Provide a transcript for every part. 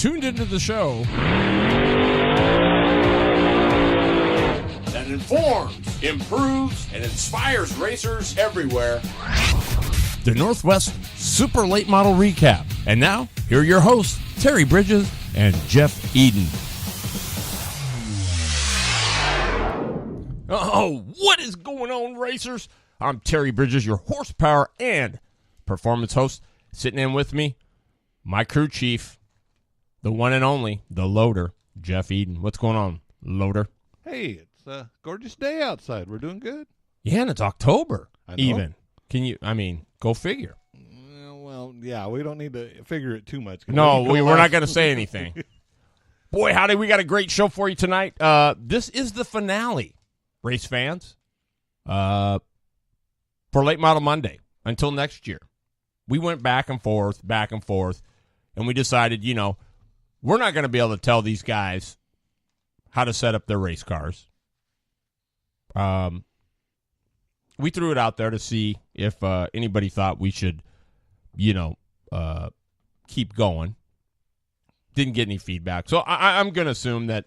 tuned into the show that informs, improves, and inspires racers everywhere. The Northwest Super Late Model Recap. And now, here are your hosts, Terry Bridges and Jeff Eden. Oh, what is going on, racers? I'm Terry Bridges, your horsepower and performance host. Sitting in with me, my crew chief, the one and only, the loader, Jeff Eden. What's going on, loader? Hey, it's a gorgeous day outside. We're doing good. Yeah, and it's October, I know. even. Go figure. Well, yeah, we don't need to figure it too much. No, we're not going to say anything. Boy, howdy, we got a great show for you tonight. This is the finale, race fans, for Late Model Monday until next year. We went back and forth, and we decided, we're not going to be able to tell these guys how to set up their race cars. We threw it out there to see if anybody thought we should, keep going. Didn't get any feedback. So I'm going to assume that,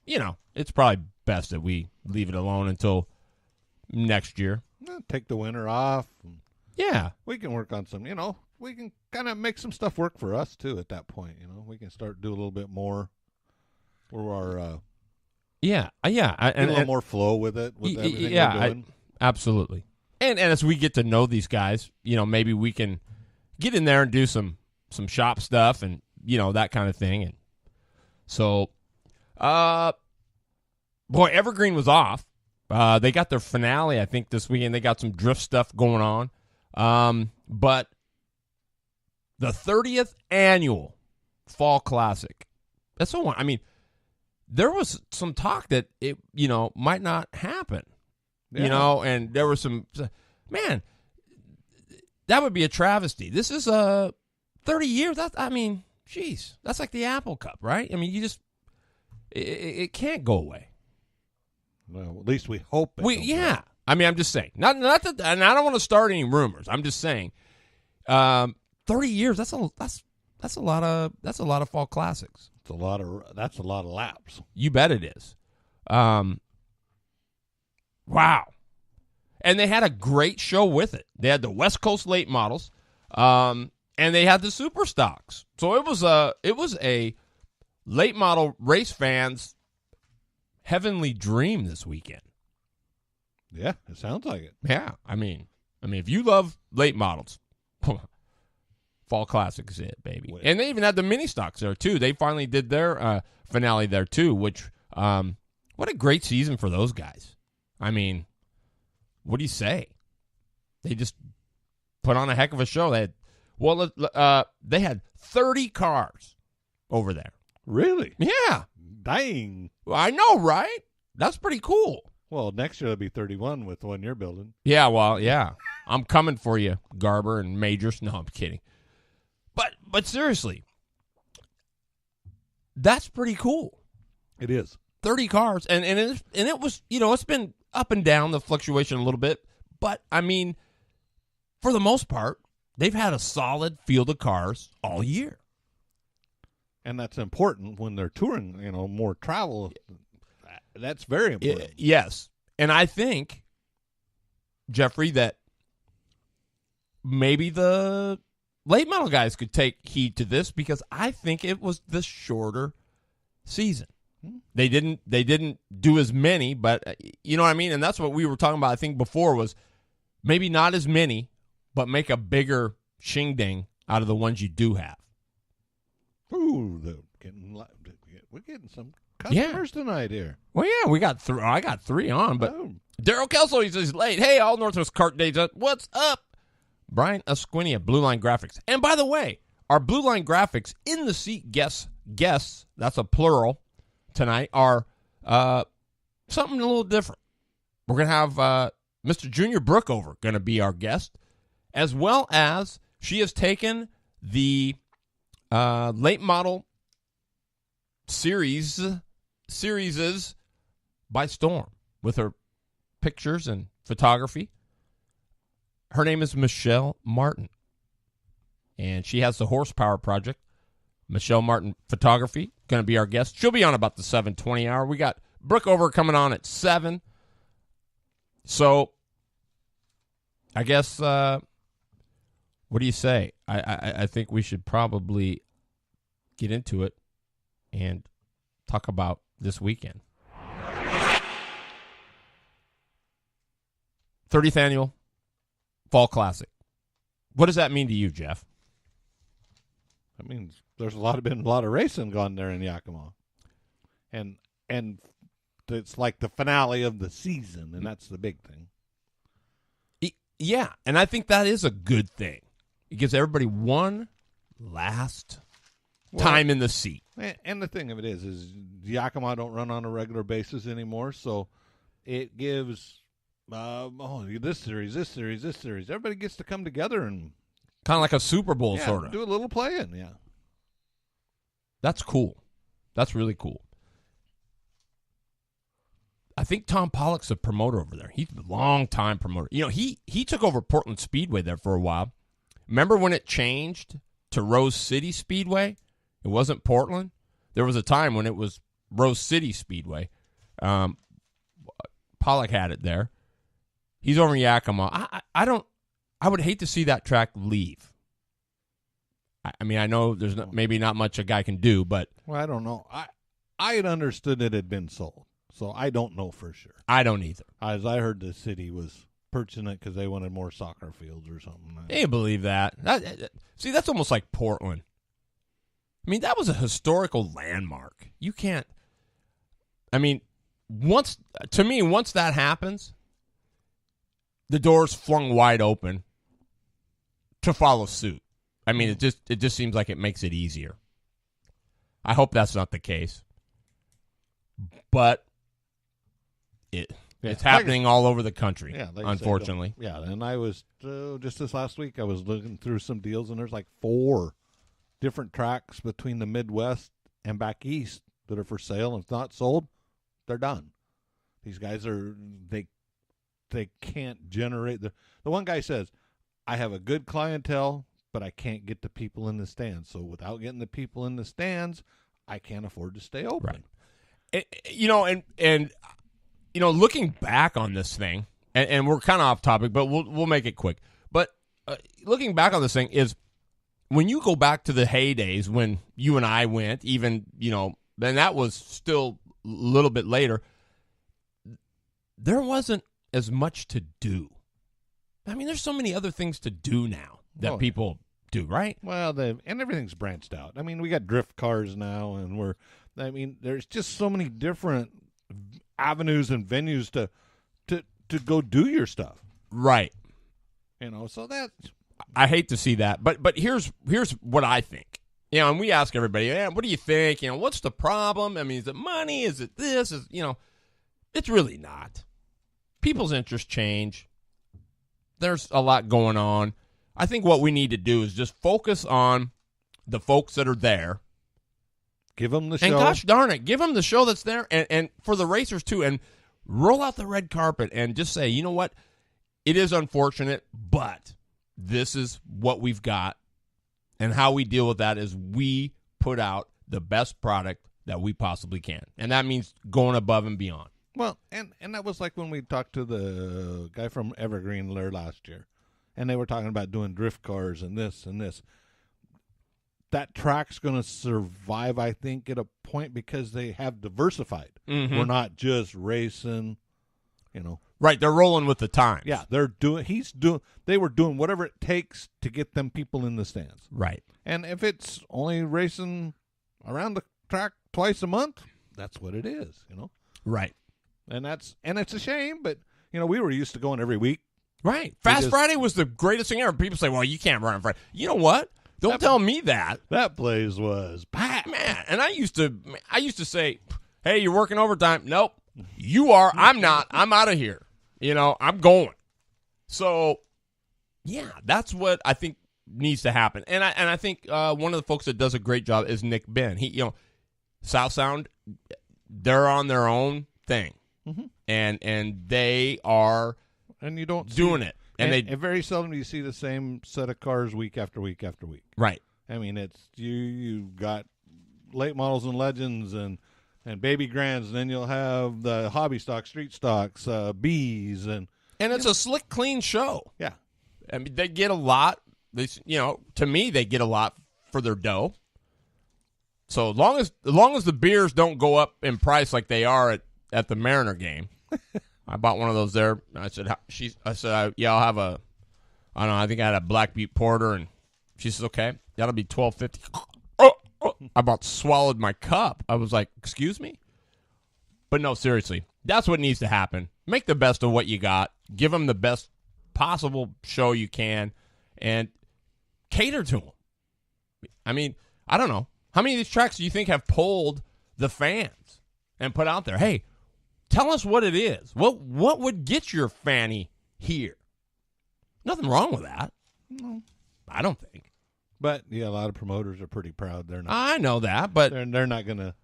it's probably best that we leave it alone until next year. Take the winter off. Yeah. We can work on some, we can kind of make some stuff work for us, too, at that point. We can start do a little bit more for our... Yeah. a little more flow with it, with everything we're doing. Absolutely. And as we get to know these guys, maybe we can get in there and do some shop stuff and, that kind of thing. And so, Evergreen was off. They got their finale, I think, this weekend. They got some drift stuff going on. But the 30th annual Fall Classic, that's the one. I mean, there was some talk that it, might not happen. Yeah. And there was some, man, that would be a travesty. This is 30 years. That's like the Apple Cup, right? I mean, it can't go away. Well, at least we hope it don't Yeah. I mean, I'm just saying, not that, and I don't want to start any rumors. I'm just saying, 30 years. That's a lot of Fall Classics. That's a lot of laps. You bet it is. Wow. And they had a great show with it. They had the West Coast late models, and they had the super stocks. So it was a late model race fans' heavenly dream this weekend. Yeah, it sounds like it. Yeah, I mean, if you love late models, Fall Classic is it, baby. Wait. And they even had the mini stocks there too. They finally did their finale there too. Which, what a great season for those guys. I mean, what do you say? They just put on a heck of a show. They had 30 cars over there. Really? Yeah. Dang. I know, right? That's pretty cool. Well, next year it'll be 31 with the one you're building. Yeah, well, yeah. I'm coming for you, Garber and Majors. No, I'm kidding. But seriously, that's pretty cool. It is. 30 cars, and it was, it's been up and down, the fluctuation a little bit, but I mean, for the most part, they've had a solid field of cars all year. And that's important when they're touring, more travel. That's very important. Yes. And I think, Jeffrey, that maybe the late model guys could take heed to this because I think it was the shorter season. They didn't do as many, but you know what I mean? And that's what we were talking about, I think, before was maybe not as many, but make a bigger shing-ding out of the ones you do have. Ooh, we're getting some customers tonight here. Well, yeah, we got three. I got three on, but Daryl Kelso, he says late. Hey, all Northwest Kart Days. What's up? Brian Esquinia, Blue Line Graphics. And by the way, our Blue Line Graphics in the seat guests, that's a plural, tonight are something a little different. We're going to have Mr. Junior Brookover going to be our guest, as well as she has taken the late model series by storm with her pictures and photography. Her name is Michele Martin, and she has the Horsepower Project Michele Martin Photography, going to be our guest. She'll be on about the 7:20 hour. We got Brookover coming on at 7. So, I guess, what do you say? I think we should probably get into it and talk about this weekend. 30th Annual Fall Classic. What does that mean to you, Jeff? That means there's been a lot of racing gone there in Yakima. And it's like the finale of the season, and that's the big thing. Yeah, and I think that is a good thing. It gives everybody one last time in the seat. And the thing of it is Yakima don't run on a regular basis anymore, so it gives this series. Everybody gets to come together and kind of like a Super Bowl, sort of. Do a little playing, yeah. That's cool. That's really cool. I think Tom Pollock's a promoter over there. He's a long-time promoter. You know, he took over Portland Speedway there for a while. Remember when it changed to Rose City Speedway? It wasn't Portland. There was a time when it was Rose City Speedway. Pollock had it there. He's over in Yakima. I would hate to see that track leave. I mean, I know there's maybe not much a guy can do, but well, I don't know. I had understood it had been sold, so I don't know for sure. I don't either. As I heard, the city was purchasing it because they wanted more soccer fields or something. I can't believe that. See, that's almost like Portland. I mean, that was a historical landmark. You can't. I mean, once that happens, the door's flung wide open to follow suit. I mean, it just seems like it makes it easier. I hope that's not the case, but it's happening all over the country. Yeah, unfortunately. Yeah, and I was just this last week. I was looking through some deals, and there's like 4 different tracks between the Midwest and back east that are for sale. And if not sold, they're done. These guys they can't generate the one guy says, I have a good clientele, but I can't get the people in the stands. So without getting the people in the stands, I can't afford to stay open. Right. And looking back on this thing, and we're kind of off topic, but we'll make it quick. But looking back on this thing is when you go back to the heydays when you and I went, even, then that was still a little bit later, there wasn't as much to do. I mean, there's so many other things to do now that people do, right? Well, and everything's branched out. I mean, we got drift cars now, and there's just so many different avenues and venues to go do your stuff. Right. So that I hate to see that, but here's what I think. And we ask everybody, what do you think? What's the problem? I mean, is it money? Is it this? It's really not. People's interests change. There's a lot going on. I think what we need to do is just focus on the folks that are there. Give them the show. And gosh darn it, give them the show that's there. And for the racers, too. And roll out the red carpet and just say, you know what? It is unfortunate, but this is what we've got. And how we deal with that is we put out the best product that we possibly can. And that means going above and beyond. Well, and that was like when we talked to the guy from Evergreen there last year, and they were talking about doing drift cars and this and this. That track's going to survive, I think, at a point because they have diversified. Mm-hmm. We're not just racing, Right, they're rolling with the times. Yeah, they were doing whatever it takes to get them people in the stands. Right. And if it's only racing around the track twice a month, that's what it is, Right. And it's a shame, but we were used to going every week. Right. Fast Friday was the greatest thing ever. People say, well, you can't run on Friday. You know what? Don't tell me that. That place was packed. Man, and I used to say, hey, you're working overtime. Nope. You are. I'm not. I'm out of here. I'm going. So, yeah, that's what I think needs to happen. And I think one of the folks that does a great job is Nick Ben. He, South Sound, they're on their own thing. Mm-hmm. And they are and you don't doing it. And very seldom do you see the same set of cars week after week after week. Right. I mean, it's you got late models and legends and baby grands, and then you'll have the hobby stock, street stocks, Bs, and it's a slick, clean show. yeah. I mean, they get a lot. To me, they get a lot for their dough. So as long as the beers don't go up in price like they are at the Mariner game, I bought one of those there. I said, I'll have a, I don't know, I think I had a Black Butte Porter, and she says, okay, that'll be $12.50. I about swallowed my cup. I was like, excuse me? But no, seriously, that's what needs to happen. Make the best of what you got. Give them the best possible show you can, and cater to them. I mean, I don't know. How many of these tracks do you think have polled the fans and put out there, hey, tell us what it is. What would get your fanny here? Nothing wrong with that. No. I don't think. But, yeah, a lot of promoters are pretty proud. They're not. I know that, but they're not going to.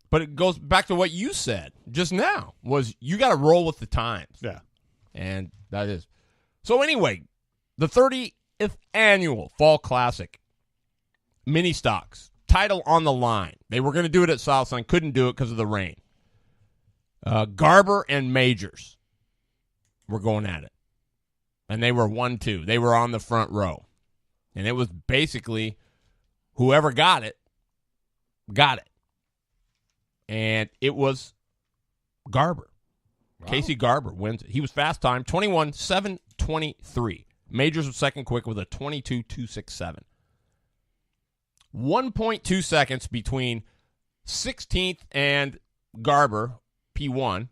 But it goes back to what you said just now, was you got to roll with the times. Yeah. And that is. So anyway, the 30th annual Fall Classic, mini stocks, title on the line. They were going to do it at Southland, couldn't do it because of the rain. Garber and Majors were going at it. And they were 1-2. They were on the front row. And it was basically whoever got it. And it was Garber. Wow. Casey Garber wins it. He was fast time, 21-7-23. Majors was second quick with a 22-267. 1.2 seconds between 16th and Garber, P1.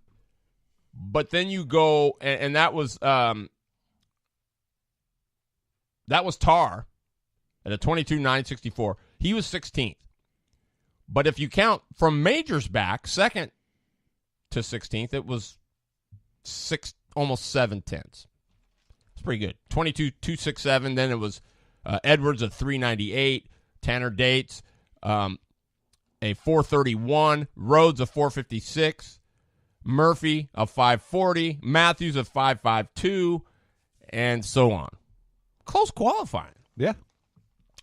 But then you go, and that was Tar at a 22-9-64. He was 16th. But if you count from Majors back, second to 16th, it was almost 7 tenths. It's pretty good. 22-267. Then it was Edwards at 398. Tanner Dates, a 431. Rhodes, a 456. Murphy, a 540. Matthews, a 552. And so on. Close qualifying. Yeah.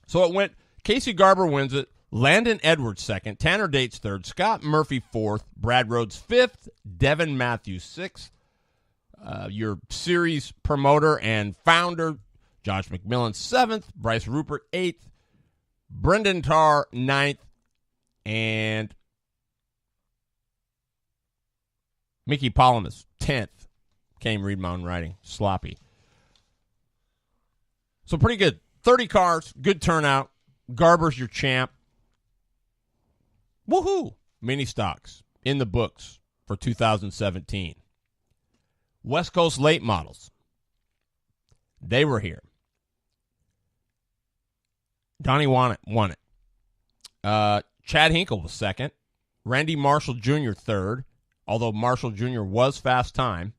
So it went, Casey Garber wins it. Landon Edwards second. Tanner Dates third. Scott Murphy fourth. Brad Rhodes fifth. Devin Matthews sixth. Your series promoter and founder, Josh McMillan seventh. Bryce Rupert eighth. Brendan Tarr ninth. And Mickey Palamas 10th. Can't even read my own writing. Sloppy. So pretty good. 30 cars. Good turnout. Garber's your champ. Woohoo! Mini stocks in the books for 2017. West Coast late models. They were here. Donnie won it. Chad Hinkle was second. Randy Marshall Jr. third, although Marshall Jr. was fast time.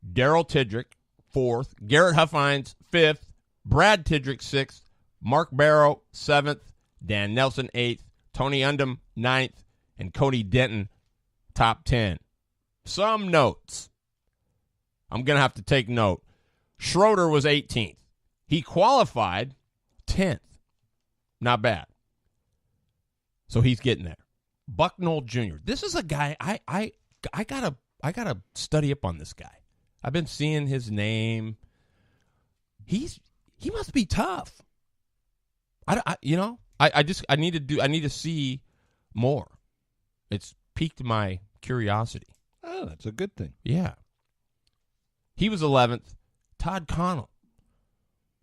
Daryl Tidrick fourth. Garrett Huffines fifth. Brad Tidrick sixth. Mark Barrow seventh. Dan Nelson eighth. Tony Undum, 9th, and Cody Denton, top 10. Some notes. I'm going to have to take note. Schroeder was 18th. He qualified 10th. Not bad. So he's getting there. Bucknell Jr. This is a guy I gotta study up on this guy. I've been seeing his name. He must be tough. I need to see more. It's piqued my curiosity. Oh, that's a good thing. Yeah. He was 11th. Todd Connell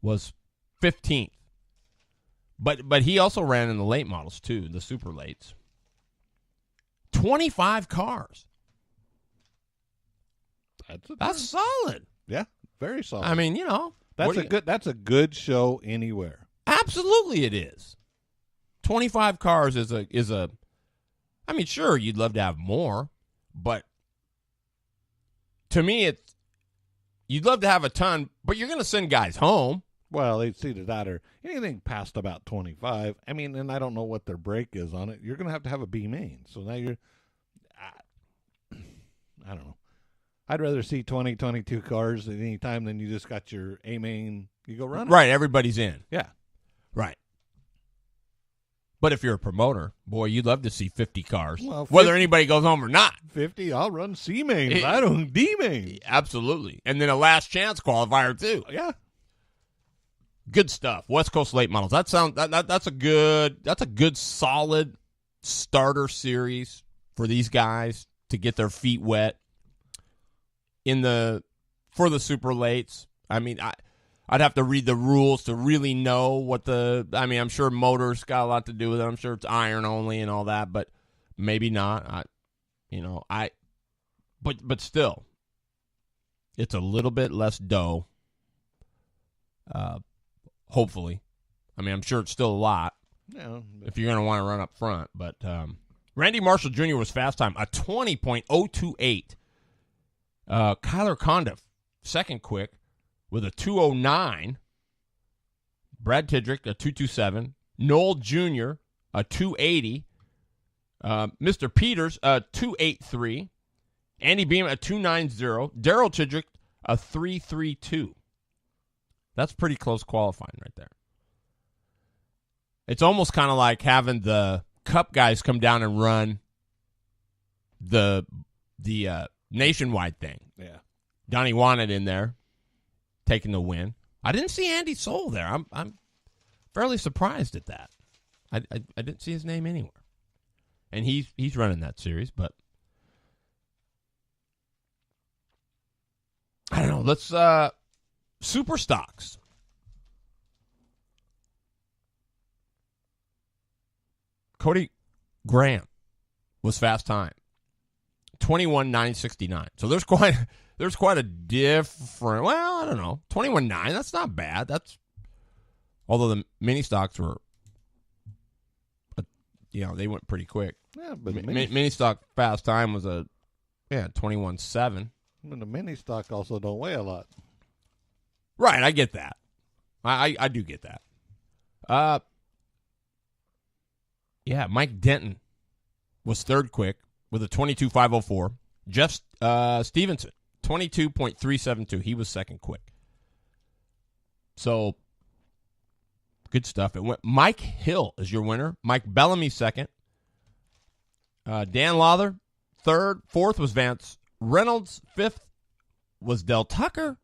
was 15th. But he also ran in the late models too, the super lates. 25 cars. That's solid. Yeah, very solid. I mean, that's a good show anywhere. Absolutely it is. 25 cars is a I mean, sure, you'd love to have more, but to me you'd love to have a ton, but you're going to send guys home. Well, they'd see that or anything past about 25. I mean, and I don't know what their break is on it. You're going to have a B main. So now I don't know. I'd rather see 20, 22 cars at any time than you just got your A main. You go run it. Right, everybody's in. Yeah. Right. But if you're a promoter, boy, you'd love to see 50 cars, Well, whether anybody goes home or not. 50, I'll run C mains. I don't D mains. Absolutely. And then a last chance qualifier, too. Yeah. Good stuff. West Coast late models. That's a good solid starter series for these guys to get their feet wet for the super lates. I mean, I'd have to read the rules to really know what I'm sure motors got a lot to do with it. I'm sure it's iron only and all that, but maybe not. But still, it's a little bit less dough. Hopefully. I mean, I'm sure it's still a lot. Yeah, if you're going to want to run up front. But Randy Marshall Jr. was fast time, a 20.028. Kyler Condiff, second quick, with a 209. Brad Tidrick, a 227. Noel Jr., a 280. Mr. Peters, a 283. Andy Beam, a 290. Daryl Tidrick, a 332. That's pretty close qualifying right there. It's almost kind of like having the Cup guys come down and run the nationwide thing. Yeah. Donnie Wanted in there, taking the win. I didn't see Andy Soul there. I'm fairly surprised at that. I didn't see his name anywhere, and he's running that series. But I don't know. Let's super stocks. Cody Graham was fast time, 21.969. So there's quite a different. Well, I don't know, 21.9. That's not bad. Although the mini stocks were, they went pretty quick. Yeah, but mini stock fast time was 21.7. And the mini stock also don't weigh a lot. Right, I get that. I do get that. Mike Denton was third quick with a 22.504. Jeff Stevenson, 22.372. He was second quick. So, good stuff. It went. Mike Hill is your winner. Mike Bellamy second. Dan Lawther third. Fourth was Vance Reynolds. Fifth was Del Tucker.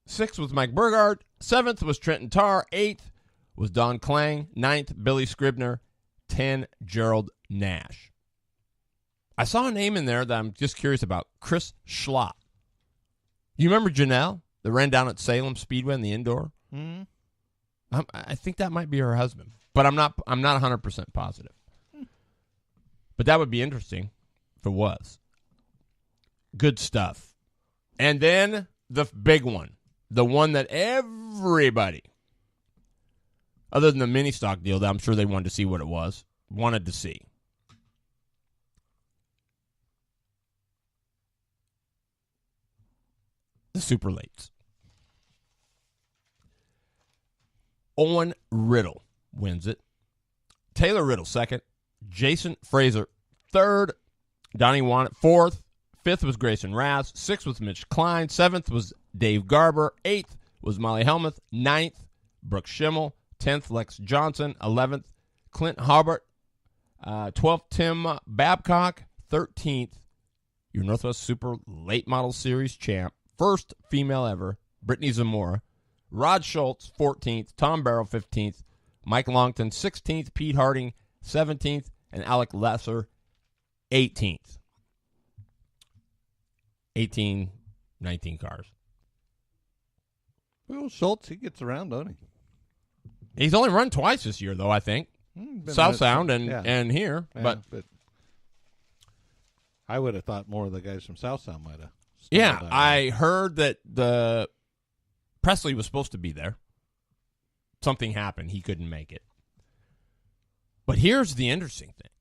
Sixth was Mike Burgard. Seventh was Trenton Tarr. Eighth was Don Klang. Ninth, Billy Scribner. 10, Gerald Nash. I saw a name in there that I'm just curious about. Chris Schlott. You remember Janelle that ran down at Salem Speedway in the indoor? Mm-hmm. I think that might be her husband, but I'm not 100% positive. But that would be interesting if it was. Good stuff. And then the big one. The one that everybody, other than the mini stock deal that I'm sure they wanted to see what it was, wanted to see. The super lates. Owen Riddle wins it. Taylor Riddle second. Jason Fraser third. Donnie Wannet fourth. Fifth was Grayson Raz. Sixth was Mitch Klein. Seventh was Dave Garber. Eighth was Molly Helmuth. Ninth, Brooke Schimmel. 10th, Lex Johnson. 11th, Clint Harbert. 12th, Tim Babcock. 13th, your Northwest Super Late Model Series champ. First female ever, Brittany Zamora. Rod Schultz, 14th. Tom Barrow, 15th. Mike Longton, 16th. Pete Harding, 17th. And Alec Lesser, 18th. 18, 19 cars. Well, Schultz, he gets around, don't he? He's only run twice this year, though, I think. South Sound and here. Yeah, but I would have thought more of the guys from South Sound might have. Yeah, I heard that the Presley was supposed to be there. Something happened. He couldn't make it. But here's the interesting thing.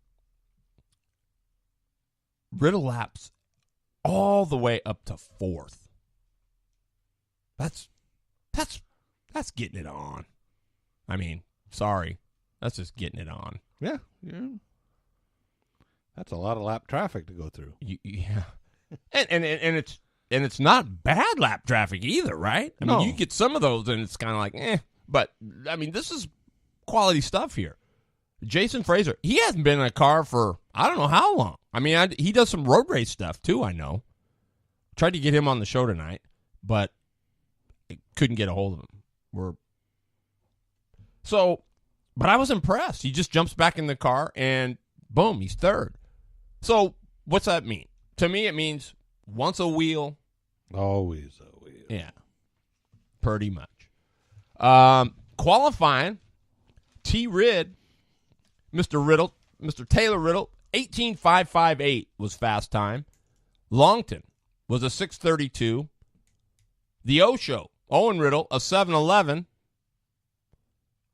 Riddle laps all the way up to fourth. That's getting it on. I mean, sorry. That's just getting it on. Yeah. That's a lot of lap traffic to go through. Yeah. And it's not bad lap traffic either, right? I mean, you get some of those and it's kind of like, But, I mean, this is quality stuff here. Jason Fraser, he hasn't been in a car for I don't know how long. I mean, he does some road race stuff, too, I know. Tried to get him on the show tonight, but I couldn't get a hold of him. But I was impressed. He just jumps back in the car, and boom, he's third. So what's that mean? To me, it means once a wheel. Always a wheel. Yeah, pretty much. Qualifying, T. Rid, Mr. Taylor Riddle, 18.558 was fast time. Longton was a 6:32. The O Show, Owen Riddle, a 7:11.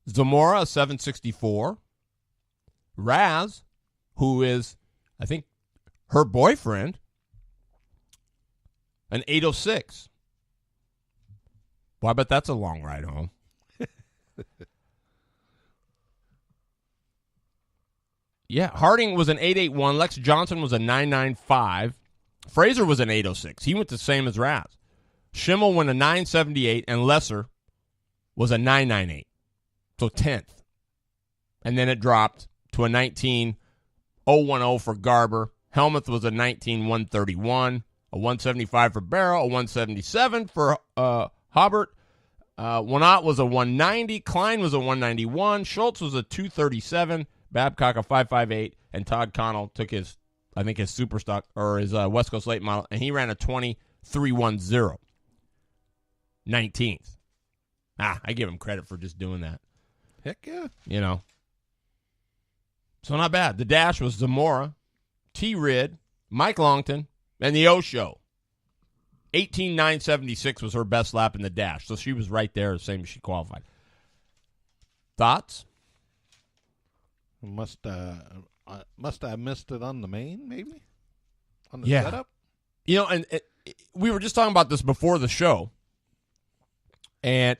Zamora, a 7:64. Raz, who is, I think, her boyfriend, an 8:06. Well, I bet that's a long ride home. Yeah, Harding was an 8.81. Lex Johnson was a 9.95. Fraser was an 8.06. He went the same as Raz. Schimmel went a 9.78, and Lesser was a 9.98. So 10th. And then it dropped to a 19.010 for Garber. Helmuth was a 19.131. A 175 for Barrow. A 177 for Hobart. Wanat was a 190. Klein was a 191. Schultz was a 237. Babcock a 558, and Todd Connell took his super stock or his West Coast late model, and he ran a 20.310. 19th. I give him credit for just doing that. Heck yeah. You know. So not bad. The dash was Zamora, T. Rid, Mike Longton, and the O Show. 18.976 was her best lap in the dash, so she was right there, the same as she qualified. Thoughts? Must I have missed it on the main, maybe? On the Yeah. setup? You know, and we were just talking about this before the show. And,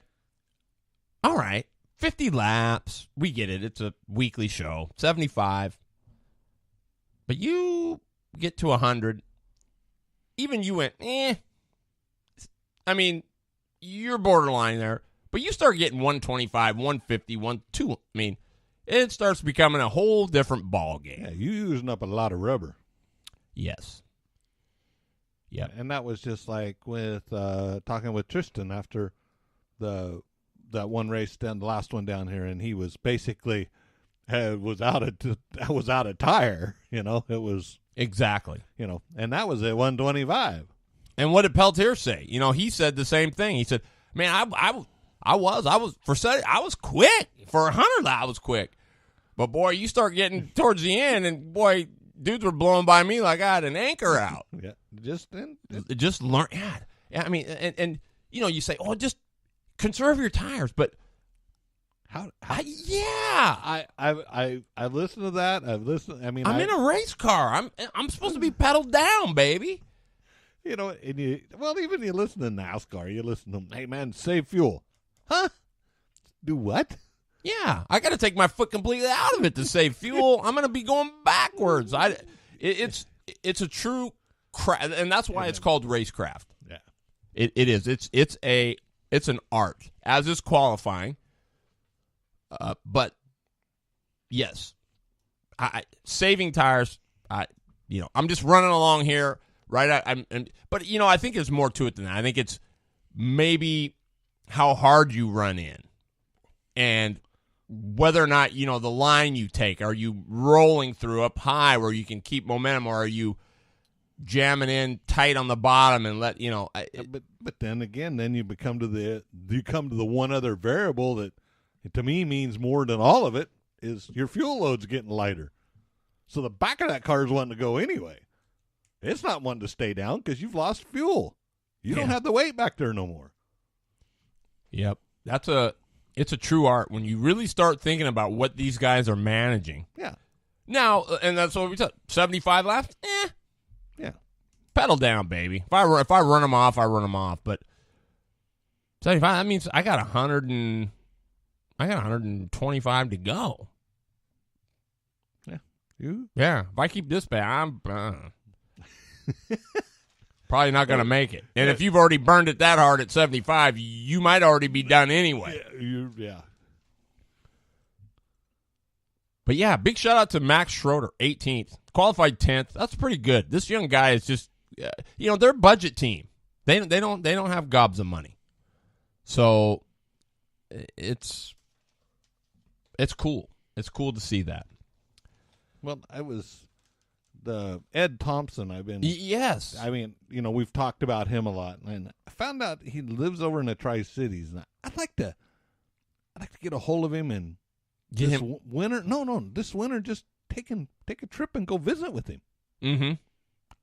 all right, 50 laps. We get it. It's a weekly show. 75. But you get to 100. Even you went, I mean, you're borderline there. But you start getting 125, 150, 150. I mean, it starts becoming a whole different ball game. Yeah, you using up a lot of rubber. Yes. Yeah. And that was just like with talking with Tristan after that one race down, the last one down here, and he was basically was out of tire. You know, it was Exactly. You know, and that was at 125. And what did Peltier say? You know, he said the same thing. He said, "Man, I was quick for 100. I was quick, but boy, you start getting towards the end, and boy, dudes were blowing by me like I had an anchor out." Yeah, just learn. Yeah, I mean, and you know, you say, "Oh, just conserve your tires," but I listened to that. I've listened. I mean, I'm in a race car. I'm supposed to be pedaled down, baby. You know, and even you listen to NASCAR, you listen to them. Hey man, save fuel, huh? Do what? Yeah, I got to take my foot completely out of it to save fuel. I'm going to be going backwards. It's a true craft, and that's why it's called racecraft. Yeah, it is. It's an art, as is qualifying. But yes, saving tires. I'm just running along here, right? But you know, I think there's more to it than that. I think it's maybe how hard you run in, and whether or not, you know, the line you take. Are you rolling through up high where you can keep momentum, or are you jamming in tight on the bottom and let, you know? But then again, then you come to the one other variable that to me means more than all of it is your fuel load's getting lighter. So the back of that car is wanting to go anyway. It's not wanting to stay down because you've lost fuel. You don't have the weight back there no more. Yep. It's a true art when you really start thinking about what these guys are managing. Yeah. Now, and that's what we said. 75 laps? Yeah. Pedal down, baby. If I run them off, I run them off. But 75, that means I got 125 to go. Yeah. You? Yeah. If I keep this bad, I'm Probably not going to make it. And if you've already burned it that hard at 75, you might already be done anyway. Yeah. But yeah, big shout out to Max Schroeder, 18th, qualified 10th. That's pretty good. This young guy is just, they're a budget team. They don't have gobs of money, so it's cool. It's cool to see that. Well, I was the Ed Thompson. Yes. I mean, we've talked about him a lot, and I found out he lives over in the Tri-Cities. And I'd like to get a hold of him and get this him winter. No, this winter, just take a trip and go visit with him. Mm-hmm.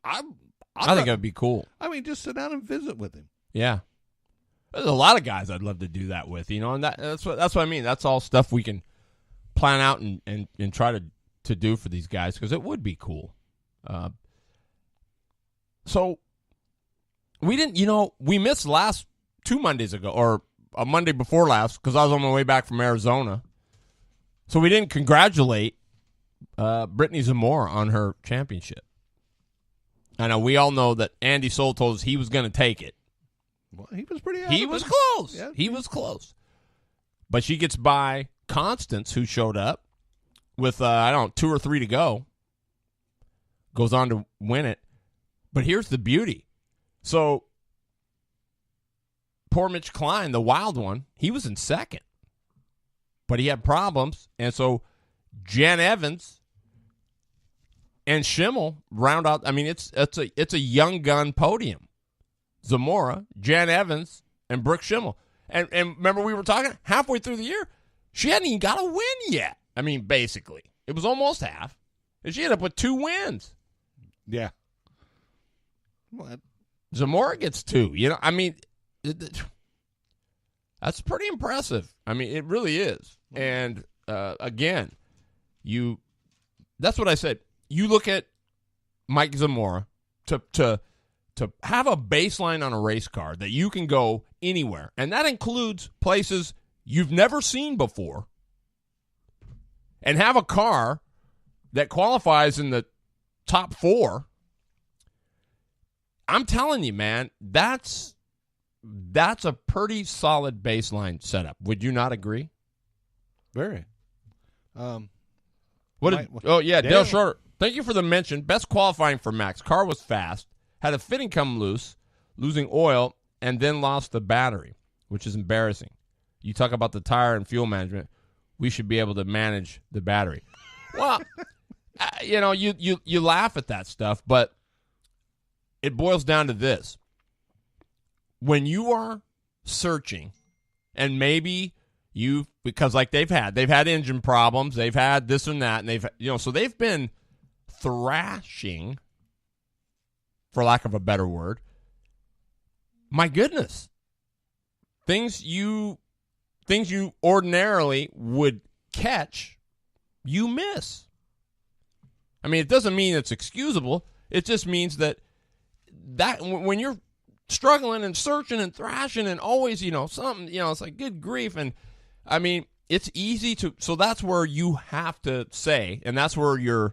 I think it'd be cool. I mean, just sit down and visit with him. Yeah. There's a lot of guys I'd love to do that with, and that's what I mean. That's all stuff we can plan out and try to do for these guys, because it would be cool. So we didn't, we missed last 2 Mondays ago, or a Monday before last, because I was on my way back from Arizona. So we didn't congratulate Brittany Zamora on her championship. I know we all know that Andy Soul told us he was going to take it. Well, he was pretty. He was close. Yeah. He was close. But she gets by Constance, who showed up with 2 or 3 to go. Goes on to win it. But here's the beauty. So poor Mitch Klein, the wild one, he was in second. But he had problems, and so Jen Evans and Schimmel round out. I mean, it's a young gun podium. Zamora, Jen Evans, and Brooke Schimmel. And remember, we were talking halfway through the year, she hadn't even got a win yet. I mean, basically, it was almost half, and she ended up with 2 wins. Yeah. What? Zamora gets 2. I mean, that's pretty impressive. I mean, it really is. And again, that's what I said. You look at Mike Zamora to have a baseline on a race car that you can go anywhere, and that includes places you've never seen before, and have a car that qualifies in the top 4. I'm telling you, man, that's a pretty solid baseline setup. Would you not agree? Very. Dale Shorter. Thank you for the mention. Best qualifying for Max. Car was fast, had a fitting come loose, losing oil, and then lost the battery, which is embarrassing. You talk about the tire and fuel management. We should be able to manage the battery. Well, you laugh at that stuff, but it boils down to this. When you are searching, and maybe because like they've had engine problems, they've had this and that, and so they've been thrashing, for lack of a better word. My goodness, things you ordinarily would catch, you miss. I mean, it doesn't mean it's excusable. It just means that when you're struggling and searching and thrashing and always, something, it's like, good grief. And I mean, it's easy so that's where you have to say, and that's where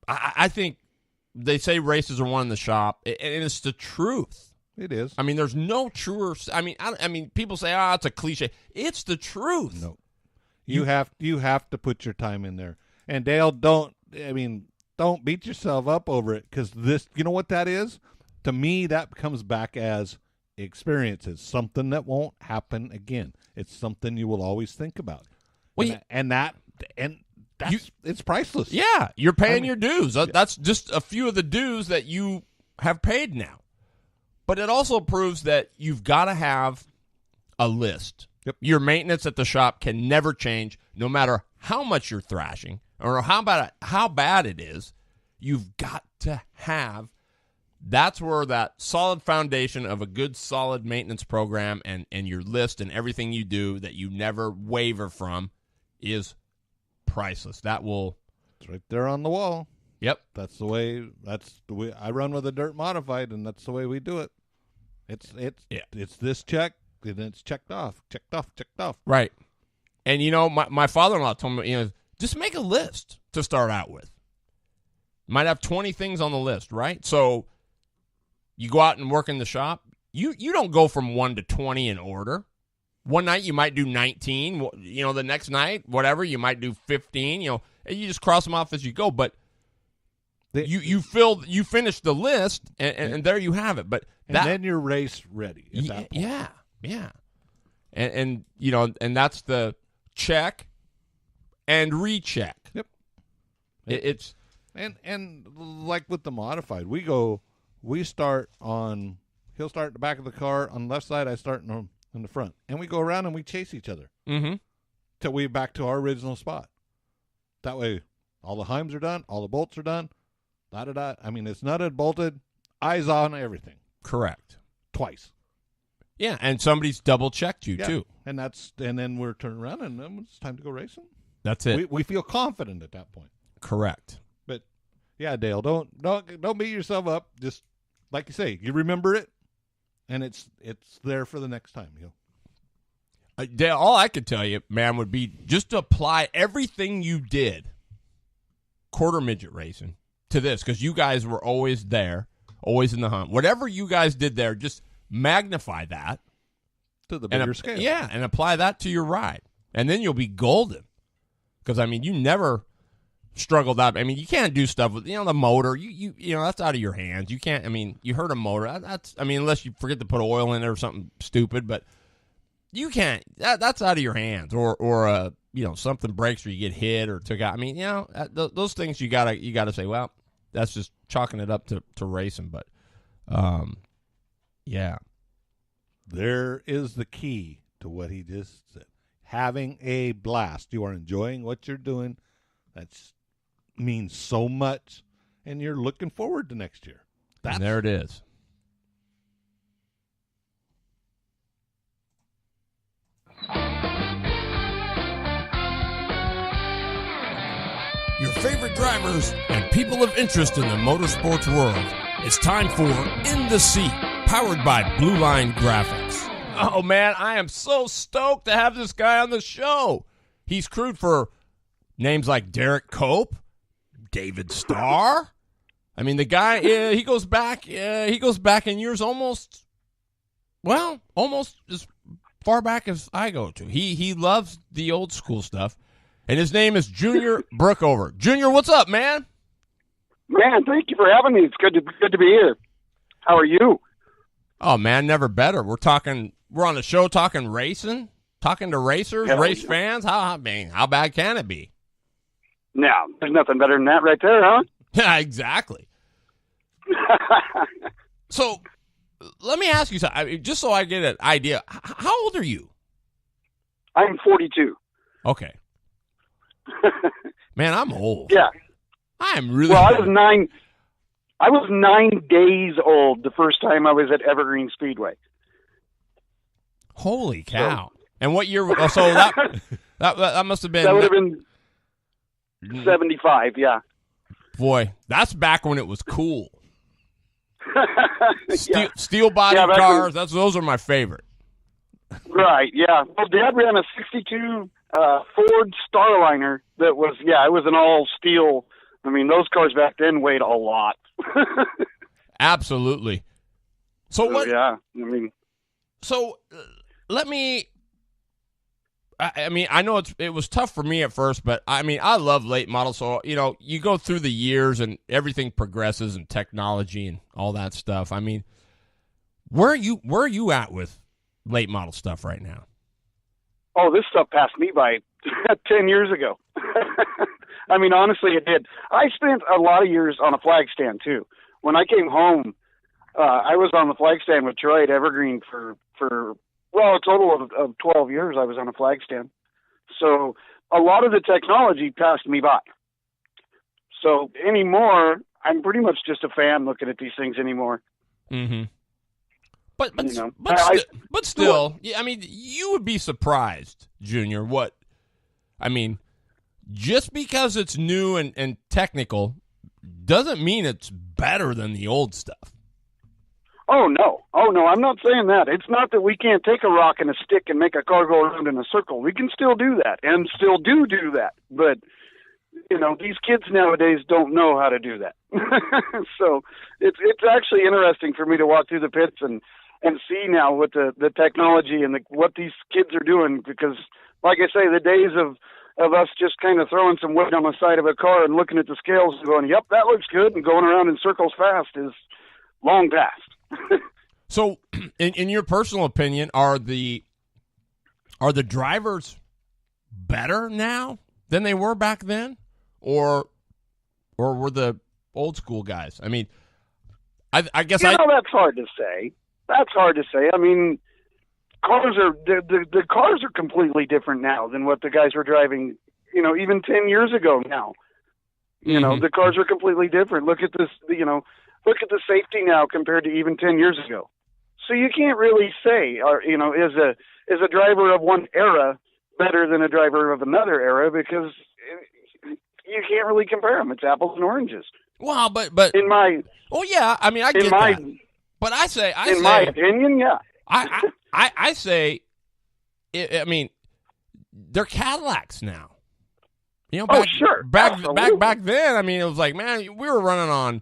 I think they say races are won in the shop, and it's the truth. It is. I mean, there's no truer. I mean, people say, it's a cliche. It's the truth. No, you have to put your time in there. And Dale, don't beat yourself up over it, because this, you know what that is? To me, that comes back as experiences, something that won't happen again. It's something you will always think about. Well, it's priceless. Yeah, you're paying your dues. That's just a few of the dues that you have paid now. But it also proves that you've got to have a list. Yep. Your Your maintenance at the shop can never change, no matter how much you're thrashing or how bad it is. You've got to have. That's where that solid foundation of a good, solid maintenance program and your list and everything you do that you never waver from is priceless. It's right there on the wall. Yep. That's the way I run with a dirt modified, and that's the way we do it. It's this check, and it's checked off. Right. And my father-in-law told me, just make a list to start out with. Might have 20 things on the list, right? So you go out and work in the shop, you don't go from 1 to 20 in order. One night you might do 19. The next night, whatever, you might do 15. And you just cross them off as you go. But you finish the list, and there you have it. But then you're race ready. At that point. Yeah. And that's the check and recheck. Yep. It's and like with the modified, he'll start at the back of the car on the left side. I start in the front, and we go around and we chase each other till we back to our original spot. That way, all the heims are done, all the bolts are done. I mean, it's nutted, bolted, eyes on everything. Correct. Twice. Yeah, and somebody's double checked you too. And then we're turning around and then it's time to go racing. That's it. We feel confident at that point. Correct. But yeah, Dale, don't beat yourself up. Just like you say, you remember it, and it's there for the next time. Dale, all I could tell you, man, would be just to apply everything you did, quarter midget racing, to this, because you guys were always there, always in the hunt. Whatever you guys did there, just magnify that to the bigger scale. Yeah, and apply that to your ride, and then you'll be golden. Because you never struggled out. You can't do stuff with the motor. You that's out of your hands. You can't. You hurt a motor. That's unless you forget to put oil in it or something stupid. But you can't. That's out of your hands. Or something breaks or you get hit or took out. Those things you gotta say. Well, that's just chalking it up to racing. But yeah, there is the key to what he just said. Having a blast. You are enjoying what you're doing. That means so much, and you're looking forward to next year. And there it is. Your favorite drivers and people of interest in the motorsports world. It's time for In the Seat, powered by Blue Line Graphics. Oh, man, I am so stoked to have this guy on the show. He's crewed for names like Derek Cope, David Starr. The guy, he goes back in years almost as far back as I go to. He loves the old school stuff, and his name is Junior Brookover. Junior, what's up, man? Man, thank you for having me. It's good to be here. How are you? Oh, man, never better. We're on the show talking racing, talking to racers, race fans. How bad can it be? No, there's nothing better than that right there, huh? Yeah, exactly. So, let me ask you something, just so I get an idea. How old are you? I'm 42. Okay. Man, I'm old. Yeah. I'm really well. old. I was 9 days old the first time I was at Evergreen Speedway. Holy cow! And what year? So that must have been. That would have been 75. Yeah. Boy, that's back when it was cool. Yeah. Steel body cars. Those are my favorite. Right. Yeah. Well, Dad ran a '62 Ford Starliner that was it was an all steel. Those cars back then weighed a lot. Absolutely. So what? Yeah. So let me. I know it was tough for me at first, but I love late models. So you go through the years and everything progresses and technology and all that stuff. Where are you at with late model stuff right now? Oh, this stuff passed me by 10 years ago. Honestly, it did. I spent a lot of years on a flag stand too. When I came home, I was on the flag stand with Troy at Evergreen for a total of 12 years. I was on a flag stand. So a lot of the technology passed me by. So anymore, I'm pretty much just a fan looking at these things anymore. Mm-hmm. But still, you would be surprised, Junior. Just because it's new and technical doesn't mean it's better than the old stuff. Oh, no, I'm not saying that. It's not that we can't take a rock and a stick and make a car go around in a circle. We can still do that and still do that. But, these kids nowadays don't know how to do that. So it's actually interesting for me to walk through the pits and see now with the technology and what these kids are doing, because like I say, the days of us just kind of throwing some weight on the side of a car and looking at the scales and going, yep, that looks good, and going around in circles fast is long past. So in your personal opinion, are the drivers better now than they were back then? Or were the old school guys? I mean, I guess that's hard to say. That's hard to say. I mean, the cars are completely different now than what the guys were driving, even 10 years ago now. The cars are completely different. Look at this, look at the safety now compared to even 10 years ago. So you can't really say, is a driver of one era better than a driver of another era, because you can't really compare them. It's apples and oranges. Well, but in my, yeah, I mean, I get that. But I say, my opinion, yeah. I say, I mean, they're Cadillacs now. Sure. Back then, I mean, it was like, man, we were running on,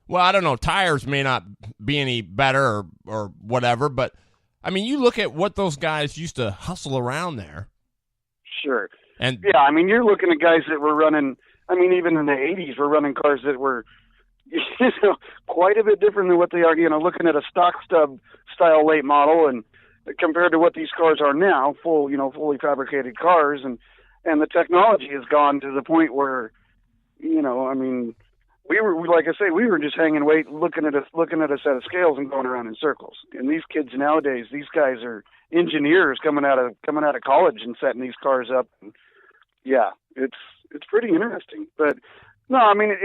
well, I don't know, tires may not be any better or whatever, but I mean, you look at what those guys used to hustle around there. Sure. And yeah, I mean, you're looking at guys that were running, I mean, even in the 80s, were running cars that were, quite a bit different than what they are, looking at a stock stub style late model and compared to what these cars are now, fully fabricated cars. And the technology has gone to the point where, I mean, we were just hanging weight, looking at a set of scales and going around in circles. And these kids nowadays, these guys are engineers coming out of college and setting these cars up. And yeah, it's pretty interesting. But no, I mean,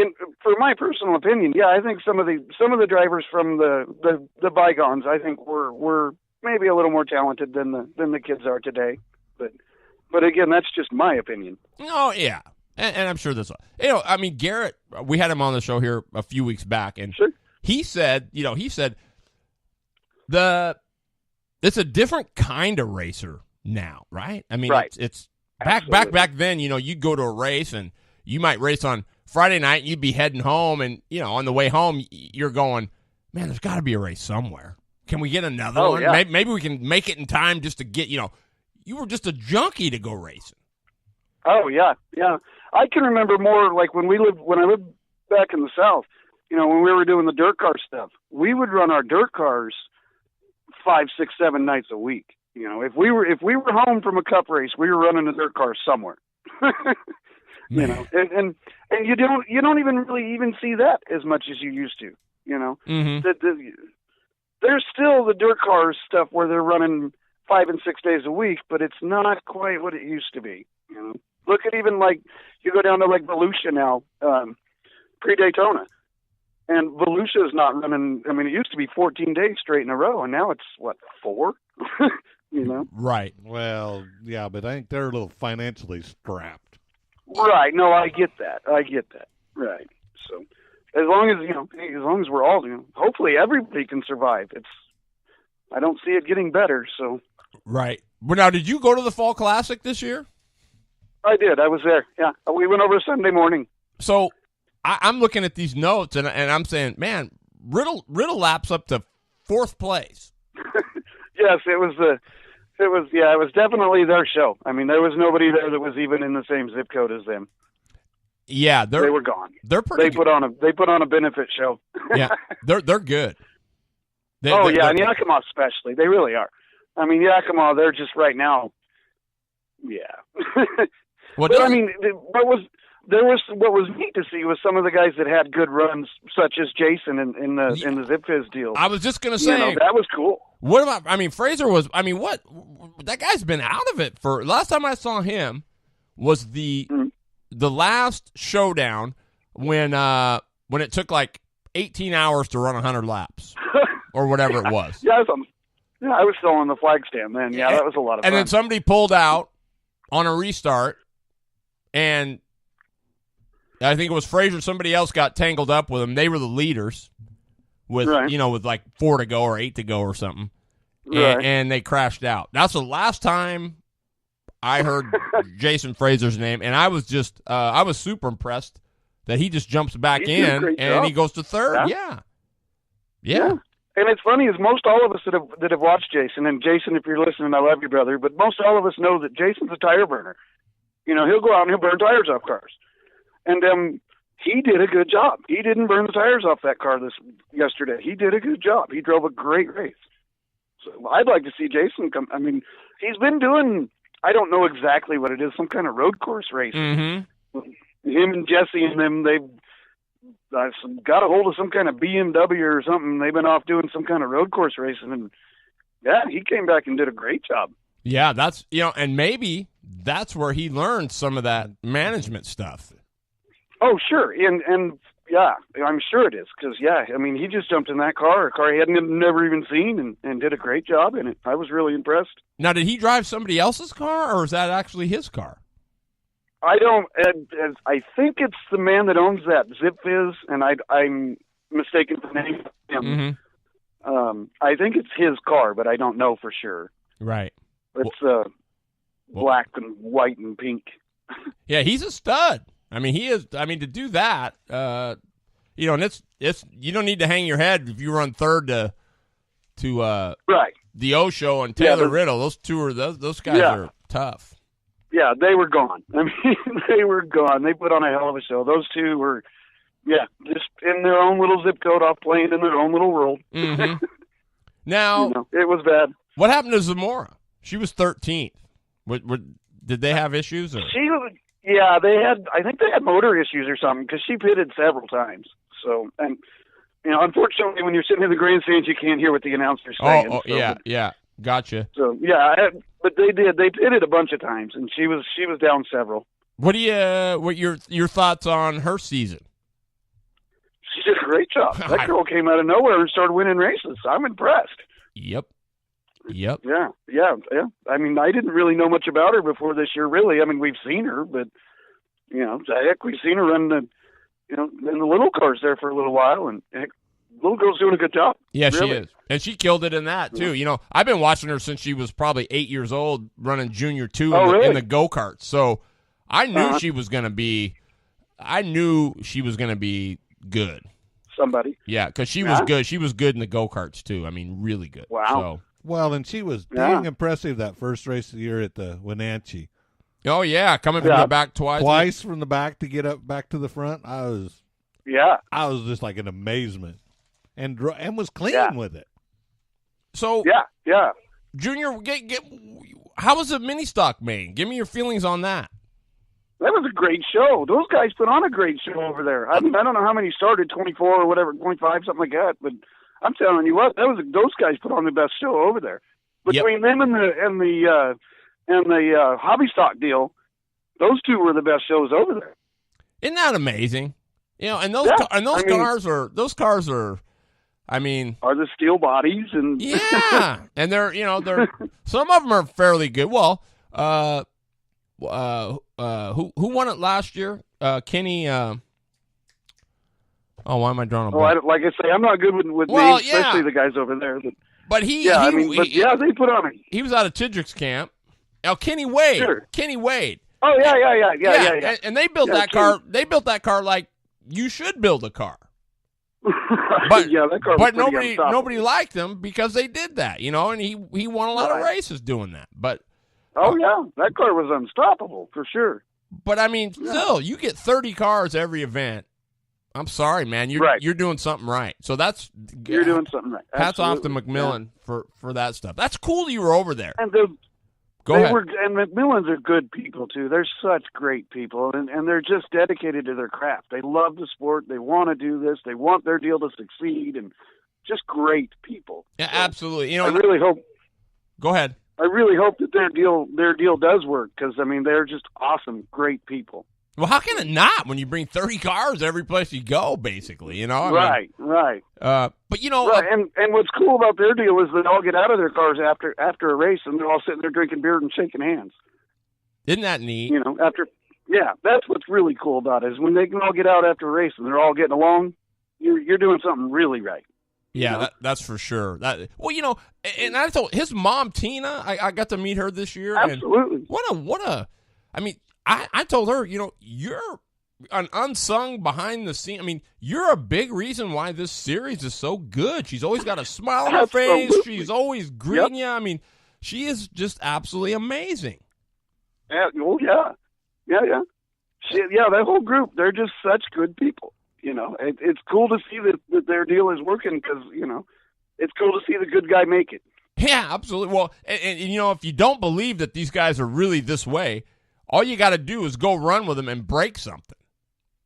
for my personal opinion, yeah, I think some of the drivers from the bygones, I think were maybe a little more talented than the kids are today. But again, that's just my opinion. Oh yeah. And I'm sure this, I mean, Garrett, we had him on the show here a few weeks back, and sure. he said it's a different kind of racer now, right? I mean, right. it's back then, you'd go to a race and you might race on Friday night, and you'd be heading home, and, on the way home, you're going, man, there's got to be a race somewhere. Can we get another one? Yeah. Maybe we can make it in time just to get, you were just a junkie to go racing. Oh, yeah, yeah. I can remember more like when I lived back in the South, when we were doing the dirt car stuff, we would run our dirt cars 5, 6, 7 nights a week. If we were home from a cup race, we were running a dirt car somewhere. And you don't even really even see that as much as you used to. Mm-hmm. There's still the dirt cars stuff where they're running 5 and 6 days a week, but it's not quite what it used to be. Look at even like you go down to like Volusia now, pre-Daytona, and Volusia is not running. I mean, it used to be 14 days straight in a row, and now it's 4. Right. Well, yeah, but I think they're a little financially strapped. Right. No, I get that. Right. So as long as we're all, hopefully everybody can survive. I don't see it getting better. So. Right. Well, now, did you go to the Fall Classic this year? I did. I was there. Yeah. We went over Sunday morning. So I'm looking at these notes and I'm saying, man, Riddle laps up to 4th place. Yes, it was definitely their show. I mean, there was nobody there that was even in the same zip code as them. Yeah, they were gone. They're pretty. They put on a benefit show. Yeah, they're good. And Yakima especially, they really are. I mean, Yakima, they're just right now. Yeah. Well, but I mean, what was neat to see was some of the guys that had good runs, such as Jason in the Zip Fizz deal. I was just gonna say that was cool. What about? I mean, Fraser was. I mean, what? That guy's been out of it for. Last time I saw him was the last showdown when it took like 18 hours to run 100 laps or whatever it was. Yeah, I was still on the flag stand then. Yeah, that was a lot of fun. And then somebody pulled out on a restart, and I think it was Fraser. Somebody else got tangled up with them. They were the leaders with with like 4 to go or 8 to go or something, right. and they crashed out. That's the last time I heard Jason Fraser's name, and I was just I was super impressed that he just jumps back He did a in great and job. he goes to third. Yeah. And it's funny is most all of us that have watched Jason, and Jason, if you're listening, I love you, brother, but most all of us know that Jason's a tire burner. You know, he'll go out and he'll burn tires off cars. And he did a good job. He didn't burn the tires off that car yesterday. He did a good job. He drove a great race. So I'd like to see Jason come. I mean, he's been doing, I don't know exactly what it is, some kind of road course racing. Mm-hmm. Him and Jesse and them, they've got a hold of some kind of BMW or something. They've been off doing some kind of road course racing, and yeah, he came back and did a great job. Yeah, that's, and maybe that's where he learned some of that management stuff. Oh, sure, and yeah, I'm sure it is, because I mean, he just jumped in that car, a car he hadn't never even seen, and did a great job in it. I was really impressed. Now, did he drive somebody else's car, or is that actually his car? I don't. I think it's the man that owns that Zip Fizz, and I'm mistaken for the name of him. Mm-hmm. I think it's his car, but I don't know for sure. Right. It's black and white and pink. Yeah, he's a stud. I mean, he is. I mean, to do that, and it's you don't need to hang your head if you run third to right. the O Show and Taylor Riddle. Those two are those guys are tough. Yeah, they were gone. I mean, they were gone. They put on a hell of a show. Those two were, just in their own little zip code, off playing in their own little world. Mm-hmm. Now, it was bad. What happened to Zamora? She was 13th. Did they have issues? Or? I think they had motor issues or something, because she pitted several times. So, and unfortunately, when you're sitting in the grandstands, you can't hear what the announcer's saying. Yeah, gotcha. So but they did. They pitted a bunch of times, and she was down several. What your thoughts on her season? She did a great job. That girl came out of nowhere and started winning races. I'm impressed. Yep. Yeah. I mean, I didn't really know much about her before this year, really. I mean, we've seen her, but heck, we've seen her run in the little cars there for a little while, and heck, little girl's doing a good job. Yeah, really. She is. And she killed it in that, too. I've been watching her since she was probably 8 years old, running Junior 2 in the go-karts. So I knew she was going to be good. Somebody. Yeah, because she was good. She was good in the go-karts, too. I mean, really good. Wow. So. Well, and she was dang impressive that first race of the year at the Wenatchee. Oh, yeah, coming from the back twice. Twice from the back to get up back to the front. I was just like in amazement. And was clean with it. So yeah. Junior, how was the mini stock made? Give me your feelings on that. That was a great show. Those guys put on a great show over there. I don't know how many started, 24 or whatever, 25, something like that. But I'm telling you what, those guys put on the best show over there. Between them and the hobby stock deal, those two were the best shows over there. Isn't that amazing? And those cars are. I mean, are the steel bodies and and they're some of them are fairly good. Well, who won it last year? Kenny. Why am I drawing a blank? Like I say, I'm not good with names, especially the guys over there. But they put on it. He was out of Tidrick's camp. Now Kenny Wade. Sure. Kenny Wade. Oh yeah. And they built that car. They built that car like you should build a car. But that car was nobody liked him because they did that, and he won a lot of races doing that. But that car was unstoppable for sure. But I mean, still, you get 30 cars every event. I'm sorry, man, you're doing something right. So you're doing something right. Hats off to McMillan for that stuff. That's cool. You were over there. And Go ahead. And McMillans are good people too. They're such great people, and they're just dedicated to their craft. They love the sport. They want to do this. They want their deal to succeed, and just great people. Yeah, absolutely. I really hope. Go ahead. I really hope that their deal does work, because I mean they're just awesome, great people. Well, how can it not when you bring 30 cars every place you go, basically, Right. But, and what's cool about their deal is they all get out of their cars after a race, and they're all sitting there drinking beer and shaking hands. Isn't that neat? That's what's really cool about it, is when they can all get out after a race and they're all getting along, you're doing something really right. Yeah, that's for sure. Well, and I told his mom Tina, I got to meet her this year. Absolutely. And what a. I mean, I told her, you're an unsung behind the scene. I mean, you're a big reason why this series is so good. She's always got a smile on her face. She's always greeting you. I mean, she is just absolutely amazing. Yeah. Oh yeah. Yeah. That whole group, they're just such good people. It's cool to see that their deal is working because, it's cool to see the good guy make it. Yeah, absolutely. Well, and if you don't believe that these guys are really this way, all you got to do is go run with them and break something.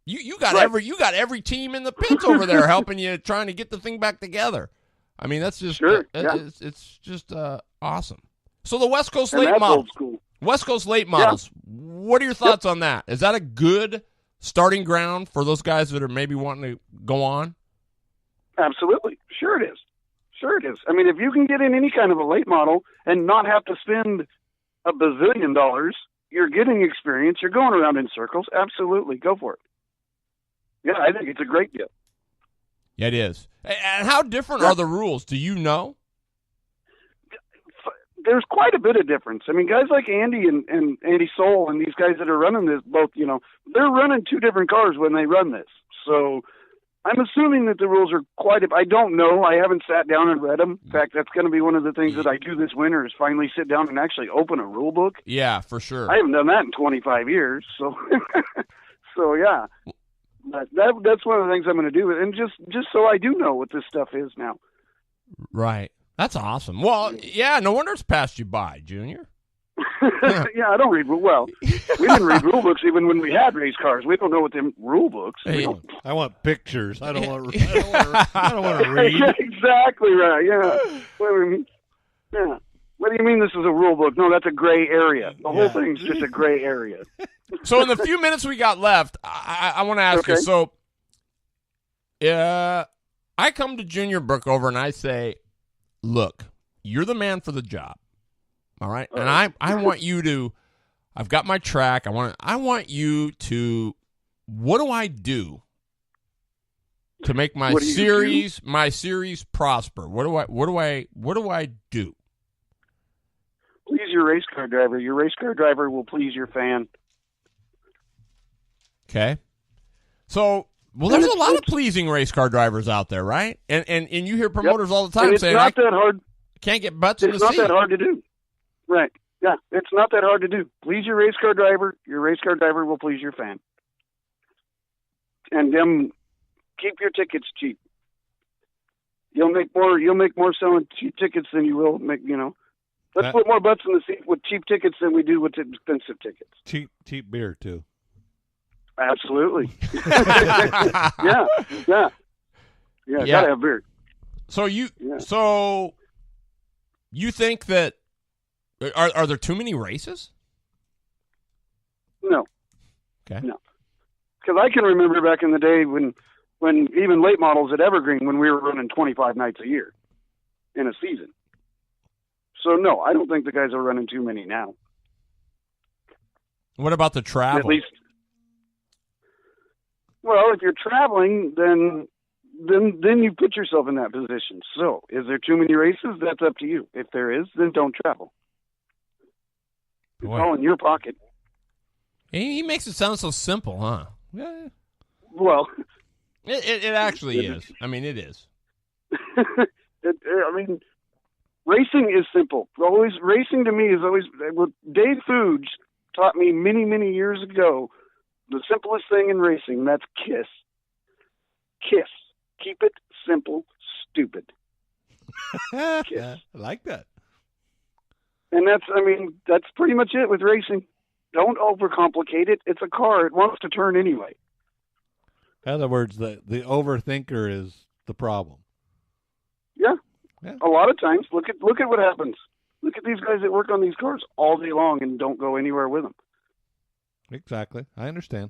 You got every team in the pits over there helping you, trying to get the thing back together. I mean, that's just it's just awesome. So the West Coast late models, West Coast late models. What are your thoughts on that? Is that a good starting ground for those guys that are maybe wanting to go on? Absolutely. Sure it is. I mean, if you can get in any kind of a late model and not have to spend $1 bazillion, you're getting experience. You're going around in circles. Absolutely. Go for it. Yeah, I think it's a great deal. Yeah, it is. And how different are the rules? Do you know? There's quite a bit of difference. I mean, guys like Andy and Andy Soul and these guys that are running this, both, they're running two different cars when they run this. So I'm assuming that the rules are I don't know. I haven't sat down and read them. In fact, that's going to be one of the things that I do this winter is finally sit down and actually open a rule book. Yeah, for sure. I haven't done that in 25 years. So, so yeah. But that's one of the things I'm going to do. And just so I do know what this stuff is now. Right. That's awesome. Well, yeah, no wonder it's passed you by, Junior. Yeah, I don't read well. We didn't read rule books even when we had race cars. We don't know what the rule books. Hey, I want pictures. I don't want to read. Yeah, exactly right. Yeah. What do you mean this is a rule book? No, that's a gray area. The whole thing's just a gray area. So in the few minutes we got left, I want to ask you. So, I come to Junior Brookover and I say, look, you're the man for the job. All right. And I want you to, I've got my track. I want you to, what do I do to make my series prosper? What do I do? Please your race car driver. Your race car driver will please your fan. Okay. So, well, there's a lot of pleasing race car drivers out there, right? And you hear promoters all the time saying, it's not that hard. Can't get butts in the seat. It's not that hard to do. Right. Yeah, it's not that hard to do. Please your race car driver. Your race car driver will please your fan. And them, keep your tickets cheap. You'll make more selling cheap tickets than you will make, Let's put more butts in the seat with cheap tickets than we do with expensive tickets. Cheap beer, too. Absolutely. Yeah. Gotta have beer. So you think that are there too many races? No. Okay. No. Because I can remember back in the day when even late models at Evergreen, when we were running 25 nights a year in a season. So no, I don't think the guys are running too many now. What about the travel? At least. Well, if you're traveling, then you put yourself in that position. So, is there too many races? That's up to you. If there is, then don't travel. It's all in your pocket. He makes it sound so simple, huh? Yeah. Well, it actually is. I mean, it is. Racing is simple. Racing to me is always. What Dave Foods taught me many, many years ago. The simplest thing in racing, that's KISS. KISS. Keep it simple, stupid. KISS. I like that. And that's pretty much it with racing. Don't overcomplicate it. It's a car. It wants to turn anyway. In other words, the overthinker is the problem. Yeah. A lot of times, look at what happens. Look at these guys that work on these cars all day long and don't go anywhere with them. Exactly. I understand.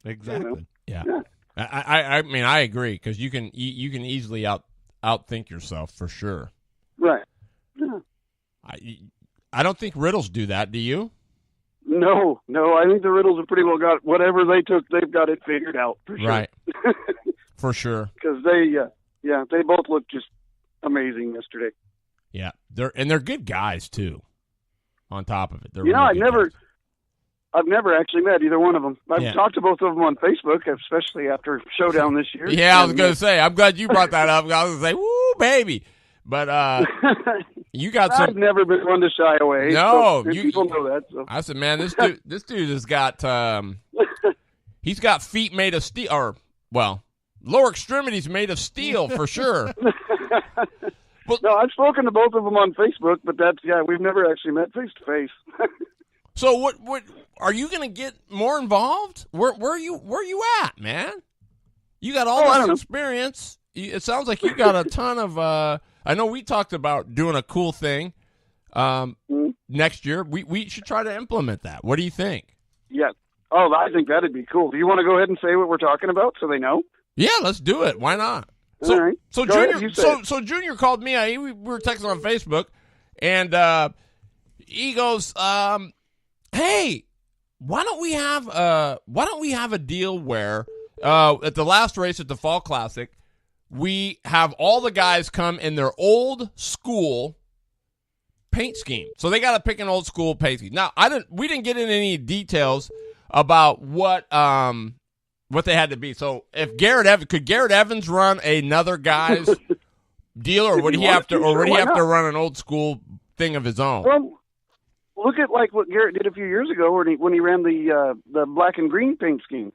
Exactly. Yeah. I mean, I agree because you can easily outthink yourself for sure. Right. Yeah. I don't think riddles do that. Do you? No. I think the riddles have pretty well got whatever they took. They've got it figured out for sure. Right. For sure. Because they Yeah, they both looked just amazing yesterday. Yeah, they're good guys too. On top of it, they're I've guys. never actually met either one of them. I've talked to both of them on Facebook, especially after Showdown this year. Yeah, I was going to say, I'm glad you brought that up. I was going to say, woo, baby. But you got some. I've never been one to shy away. No, people know that. So. I said, man, this dude has got he's got feet made of steel, or lower extremities made of steel for sure. No, I've spoken to both of them on Facebook, but we've never actually met face to face. So what are you going to get more involved? Where are you at, man? You got all this experience. It sounds like you got a ton of. I know we talked about doing a cool thing next year. We should try to implement that. What do you think? Yeah. Oh, I think that'd be cool. Do you want to go ahead and say what we're talking about so they know? Yeah, let's do it. Why not? All right. So Junior called me. We were texting on Facebook, and he goes, "Hey, why don't we have a deal where at the last race at the Fall Classic, we have all the guys come in their old school paint scheme. So they got to pick an old school paint scheme. Now, we didn't get into any details about what they had to be. So if could Garrett Evans run another guy's deal, or would he have to run an old school thing of his own? Well, look at like what Garrett did a few years ago when he ran the black and green paint scheme.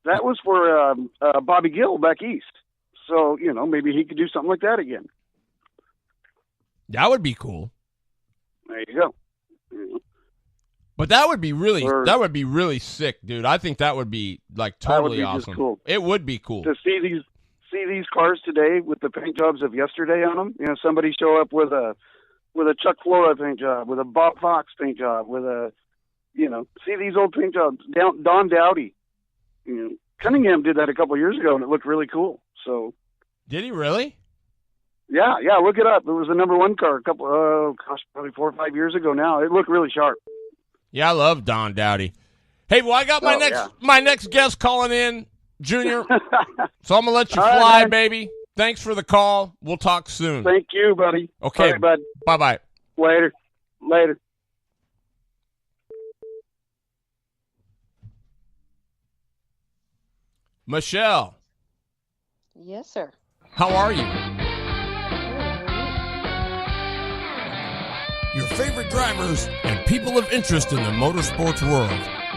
That was for Bobby Gill back east. So, maybe he could do something like that again. That would be cool. There you go. But that would be really sick, dude. I think that would be like totally that would be awesome. Just cool. It would be cool to see these cars today with the paint jobs of yesterday on them. Somebody show up with a Chuck Flora paint job, with a Bob Fox paint job, with a see these old paint jobs. Don Dowdy, Cunningham did that a couple of years ago, and it looked really cool. So, did he really? Yeah. Look it up. It was the number one car probably 4 or 5 years ago now. It looked really sharp. Yeah, I love Don Dowdy. Hey, well, I got my next guest calling in, Junior. So I'm gonna let you fly, baby. Thanks for the call. We'll talk soon. Thank you, buddy. Okay, all right, bud. Bye. Later. Michele. Yes, sir. How are you? Your favorite drivers and people of interest in the motorsports world.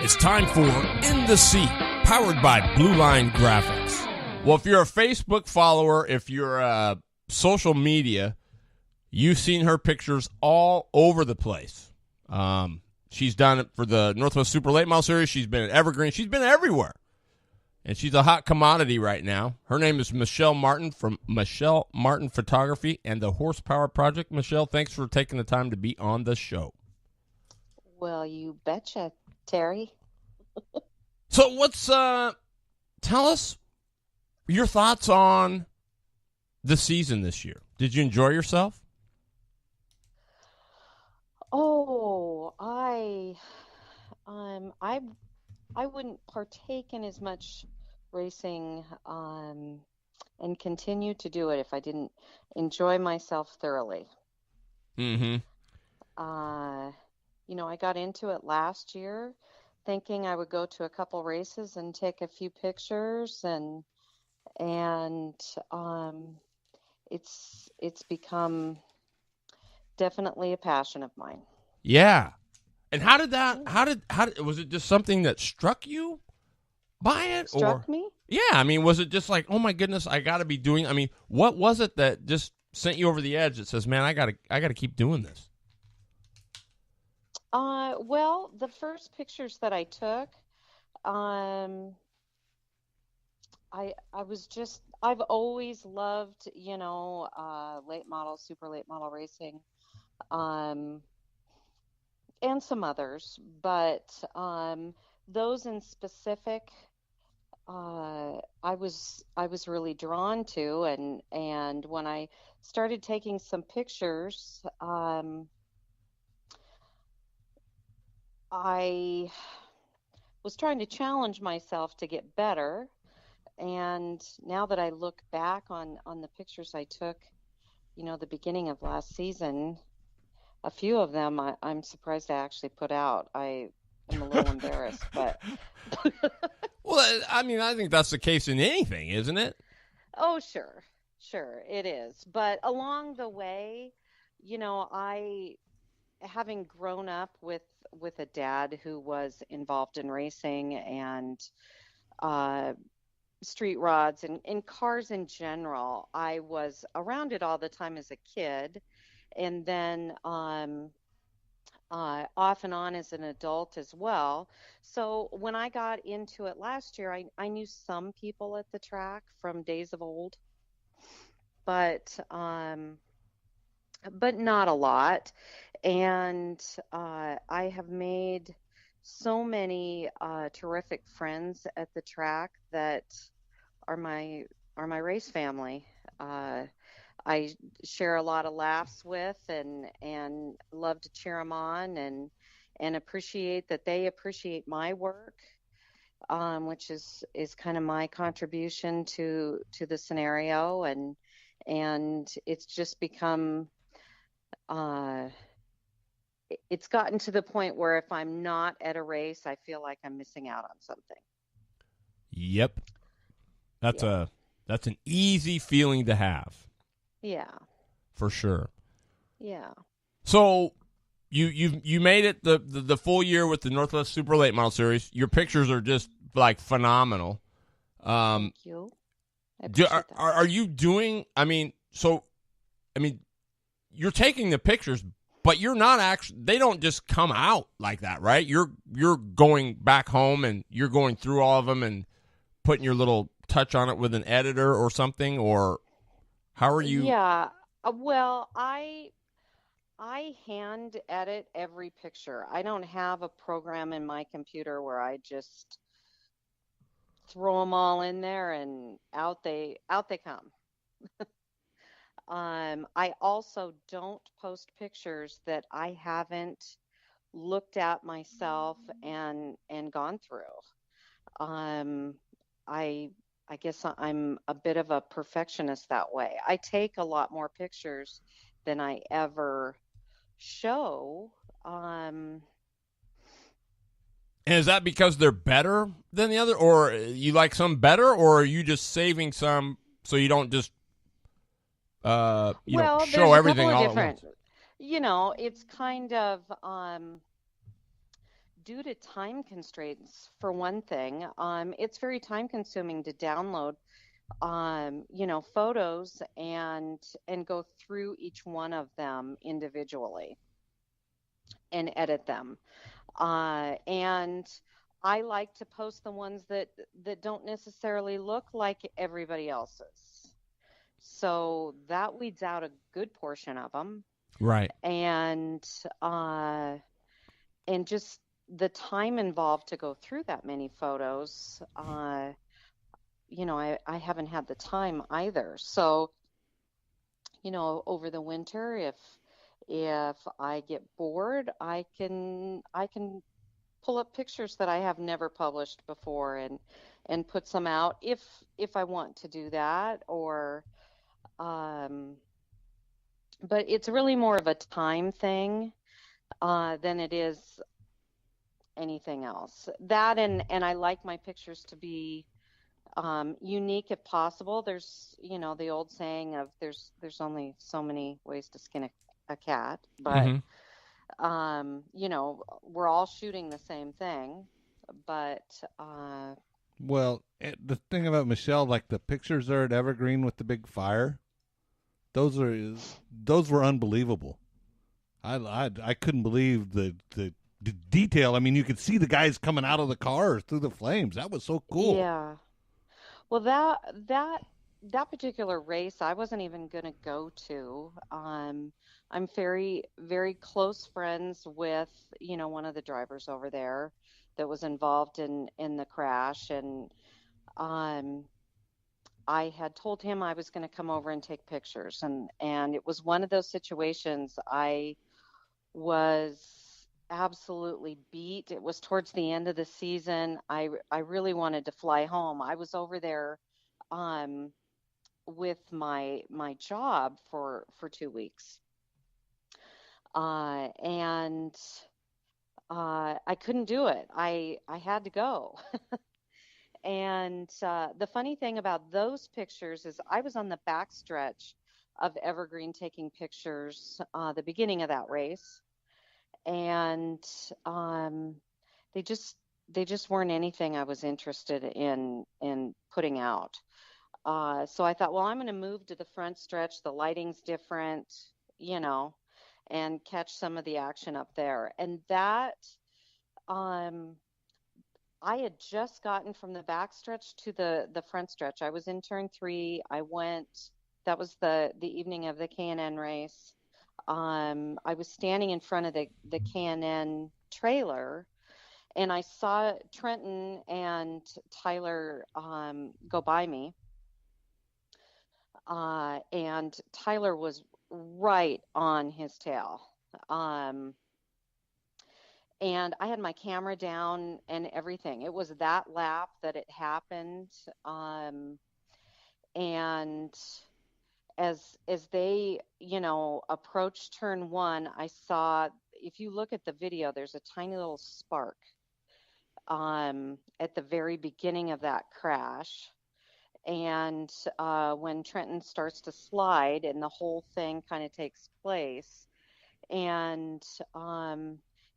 It's time for In the Seat, powered by Blue Line Graphics. Well, if you're a Facebook follower, if you're social media, you've seen her pictures all over the place. She's done it for the Northwest Super Late Model Series. She's been at Evergreen. She's been everywhere. And she's a hot commodity right now. Her name is Michele Martin from Michele Martin Photography and the Horsepower Project. Michele, thanks for taking the time to be on the show. Well, you betcha, Terry. So what's tell us your thoughts on the season this year. Did you enjoy yourself? Oh, I wouldn't partake in as much racing and continue to do it if I didn't enjoy myself thoroughly. Mm-hmm. I got into it last year thinking I would go to a couple races and take a few pictures and it's become definitely a passion of mine. Yeah. And how did was it just something that struck you by it? Struck me? Yeah, I mean, was it just like, oh my goodness, I got to be doing, I mean, what was it that just sent you over the edge that says, man, I got to keep doing this? Well, the first pictures that I took, I've always loved, late model, super late model racing, and some others, but those in specific, I was really drawn to, and when I started taking some pictures, I was trying to challenge myself to get better. And now that I look back on the pictures I took, the beginning of last season, a few of them I'm surprised I actually put out. I am a little embarrassed, but Well, I mean, I think that's the case in anything, isn't it? oh, sure, it is. But along the way, I having grown up with a dad who was involved in racing and uh, street rods and cars in general, I was around it all the time as a kid, and then off and on as an adult as well. So when I got into it last year, I knew some people at the track from days of old, but not a lot. And I have made so many terrific friends at the track that are my race family. I share a lot of laughs with and love to cheer them on and appreciate that they appreciate my work, which is kind of my contribution to the scenario, and it's just become uh, it's gotten to the point where if I'm not at a race, I feel like I'm missing out on something. Yep. That's Yeah. that's an easy feeling to have, Yeah. for sure. Yeah. So you made it the full year with the Northwest Super Late Model Series. Your pictures are just like phenomenal. Thank you. I appreciate that. Are you doing? I mean, you're taking the pictures, but you're not actually. They don't just come out like that, right? You're going back home and you're going through all of them and putting your little touch on it with an editor or something, or how are you? Yeah. Well, I hand edit every picture. I don't have a program in my computer where I just throw them all in there and out they come. I also don't post pictures that I haven't looked at myself and gone through. Um, I I guess I'm a bit of a perfectionist that way. I take a lot more pictures than I ever show. Um, And is that because they're better than the other, or you like some better, or are you just saving some so you don't just well, show there's a couple everything of all at once? different, it's kind of due to time constraints for one thing. It's very time consuming to download photos and go through each one of them individually and edit them. And I like to post the ones that don't necessarily look like everybody else's. So that weeds out a good portion of them, Right. and uh, and just the time involved to go through that many photos. I haven't had the time either. So, over the winter, if I get bored, I can pull up pictures that I have never published before and put some out if I want to do that, or um but it's really more of a time thing than it is anything else. That and I like my pictures to be unique if possible. There's, the old saying of there's only so many ways to skin a cat, but Mm-hmm. we're all shooting the same thing, but Well, the thing about Michelle, like the pictures there at Evergreen with the big fire, those were unbelievable. I couldn't believe the detail. I mean, you could see the guys coming out of the cars through the flames. That was so cool. yeah. Well, that particular race, I wasn't even going to go to. I'm very, very close friends with, one of the drivers over there that was involved in the crash, and um, I had told him I was going to come over and take pictures, and it was one of those situations. I was absolutely beat. It was towards the end of the season. I really wanted to fly home. I was over there um, with my job for 2 weeks, and I couldn't do it. I had to go. And the funny thing about those pictures is I was on the backstretch of Evergreen taking pictures the beginning of that race, and um, they just they just weren't anything I was interested in putting out. So I thought, well, I'm going to move to the front stretch. The lighting's different, you know, and catch some of the action up there. And that, um, I had just gotten from the back stretch to the front stretch. I was in turn three. I went. That was the evening of the K&N race. I was standing in front of the K&N trailer, and I saw Trenton and Tyler go by me. And Tyler was right on his tail. Um, and I had my camera down and everything. It was that lap that it happened. And as they, approached turn one, I saw, if you look at the video, there's a tiny little spark at the very beginning of that crash. And when Trenton starts to slide and the whole thing kind of takes place, and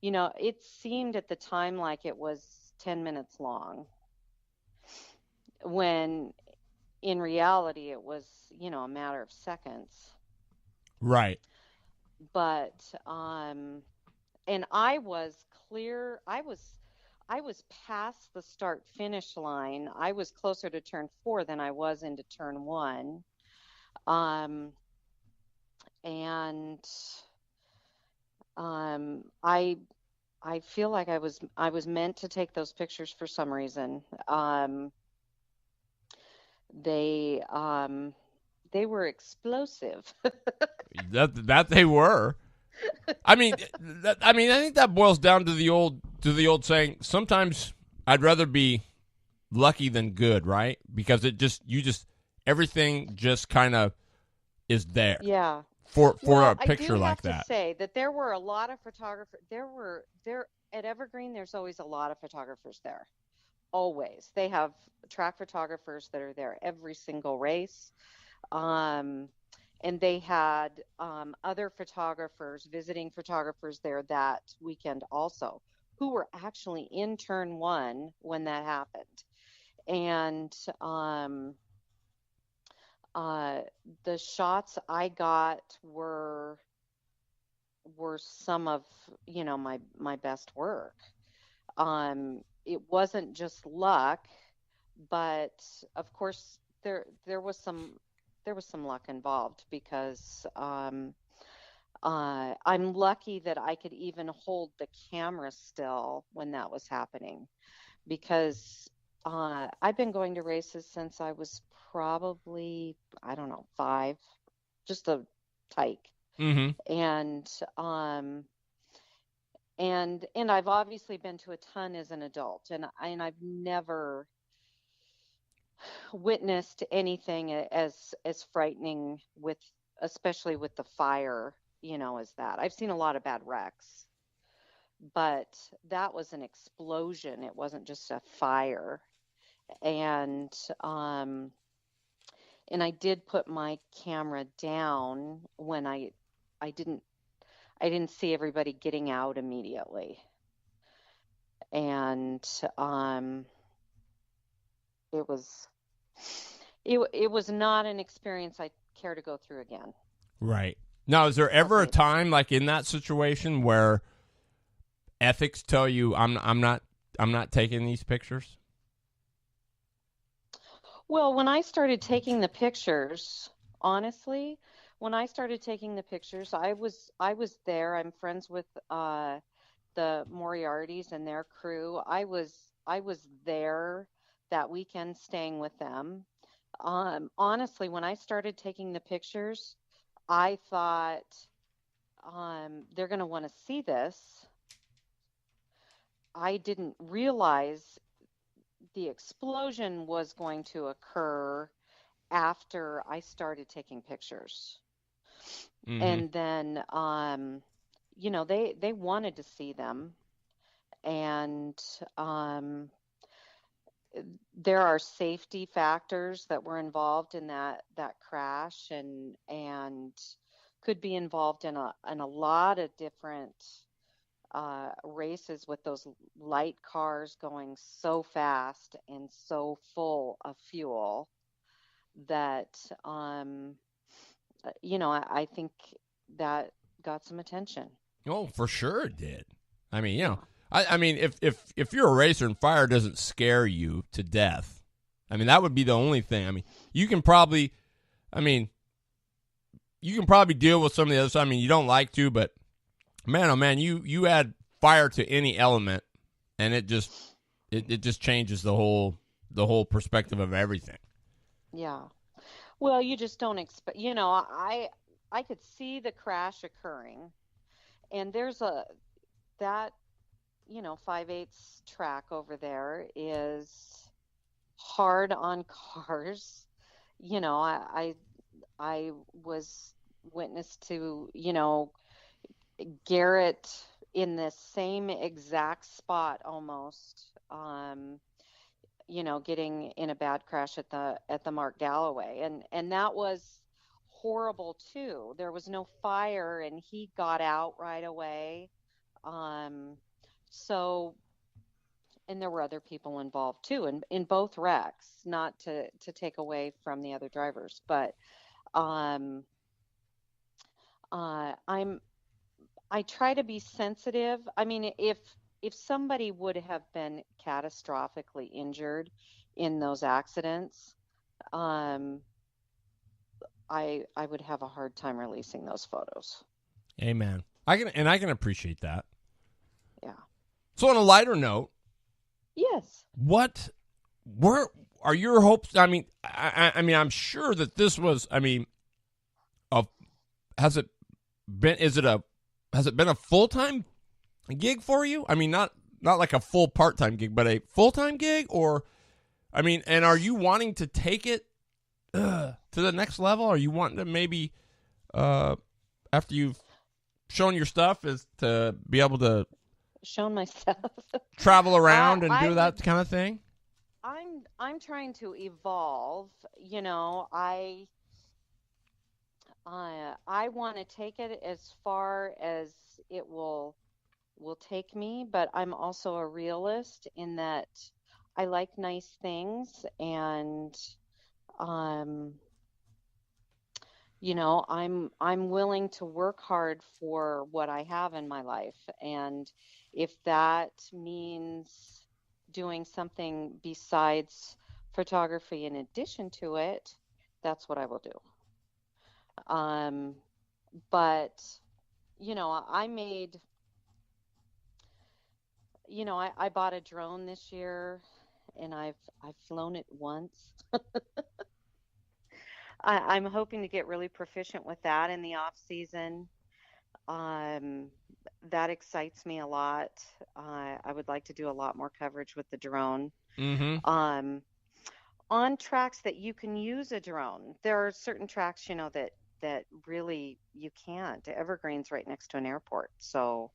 it seemed at the time like it was 10 minutes long, when in reality it was, a matter of seconds. Right. But and I was clear. I was past the start finish line. I was closer to turn four than I was into turn one. Um, and I feel like I was meant to take those pictures for some reason. They were explosive. That they were. I mean, I think that boils down to the old saying. Sometimes I'd rather be lucky than good, right? Because everything just kind of is there. Yeah. For Well, a picture like that. I do have to say that there were a lot of photographers. There at Evergreen. There's always a lot of photographers there. Always. They have track photographers that are there every single race. Um, and they had other photographers, visiting photographers there that weekend also, who were actually in turn one when that happened. And the shots I got were some of, my best work. It wasn't just luck, but of course there was some luck involved, because I'm lucky that I could even hold the camera still when that was happening, because I've been going to races since I was probably, I don't know, 5, just a tyke. Mm-hmm. And I've obviously been to a ton as an adult, and I've never witnessed anything as frightening, especially with the fire, as that. I've seen a lot of bad wrecks, but that was an explosion. It wasn't just a fire. And I did put my camera down when I didn't see everybody getting out immediately. And it was not an experience I'd care to go through again. Right. Now, is there ever a time like in that situation where ethics tell you I'm not taking these pictures? Well, when I started taking the pictures, honestly, when I started taking the pictures, I was there. I'm friends with the Moriartys and their crew. I was there that weekend, staying with them. Honestly, when I started taking the pictures, I thought they're going to want to see this. I didn't realize the explosion was going to occur after I started taking pictures. Mm-hmm. And then, they wanted to see them. And there are safety factors that were involved in that crash, and could be involved in a lot of different races with those light cars going so fast and so full of fuel that I think that got some attention. Oh, for sure it did. I mean, Yeah. I mean, if you're a racer and fire doesn't scare you to death, I mean, that would be the only thing. I mean, you can probably deal with some of the other stuff. I mean, you don't like to, but man, oh man, you add fire to any element, and it just changes the whole perspective of everything. Yeah. Well, you just don't expect, I could see the crash occurring, and there's that 5/8 track over there is hard on cars. I was witness to, Garrett in the same exact spot almost, getting in a bad crash at the Mark Galloway, and that was horrible too. There was no fire, and he got out right away. So, and there were other people involved too, in both wrecks. Not to take away from the other drivers, but um, I try to be sensitive. I mean, if somebody would have been catastrophically injured in those accidents, um, I would have a hard time releasing those photos. Amen. I can appreciate that. Yeah. So on a lighter note, Yes. where are your hopes? I mean, I mean, I'm sure that this was. I mean, has it been a full-time gig for you? I mean, not like a full part-time gig, but a full-time gig, or I mean, and are you wanting to take it to the next level? Are you wanting to maybe after you've shown your stuff is to be able to Shown my stuff. travel around and do I that would, kind of thing? I'm trying to evolve. I want to take it as far as it will take me, but I'm also a realist in that I like nice things, and um I'm willing to work hard for what I have in my life, and if that means doing something besides photography in addition to it, that's what I will do. Um but I made I bought a drone this year, and I've flown it once. I'm hoping to get really proficient with that in the off season. Um, that excites me a lot. I would like to do a lot more coverage with the drone. Mm-hmm. Um, on tracks that you can use a drone, there are certain tracks, that really you can't. Evergreen's right next to an airport, so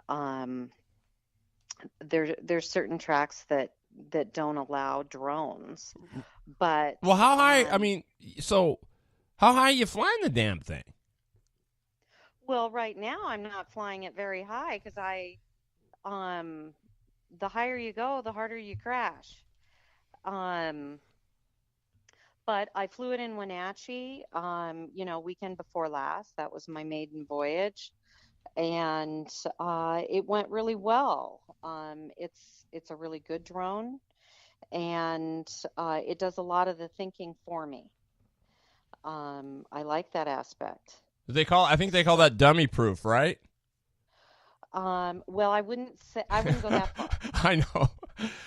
um, there's certain tracks that don't allow drones. But Well, how high? I mean, so how high are you flying the damn thing? well, right now I'm not flying it very high because the higher you go, the harder you crash. Um, but I flew it in Wenatchee, weekend before last. That was my maiden voyage, and it went really well. It's a really good drone, and it does a lot of the thinking for me. I like that aspect. I think they call that dummy proof, right? Well, I wouldn't go that far. I know.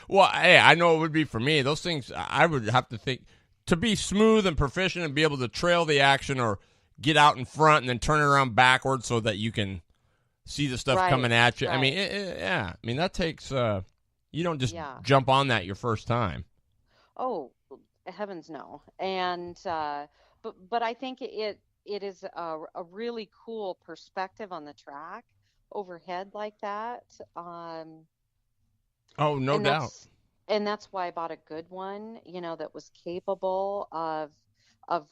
Well, hey, I know it would be for me. Those things, I would have to think to be smooth and proficient and be able to trail the action or get out in front and then turn it around backwards so that you can see the stuff Right, coming at you. I mean, right. yeah. I mean, that takes. You don't just Yeah. jump on that your first time. Oh, heavens no. And but I think it is a really cool perspective on the track overhead like that. Oh, no And doubt. that's why I bought a good one, that was capable of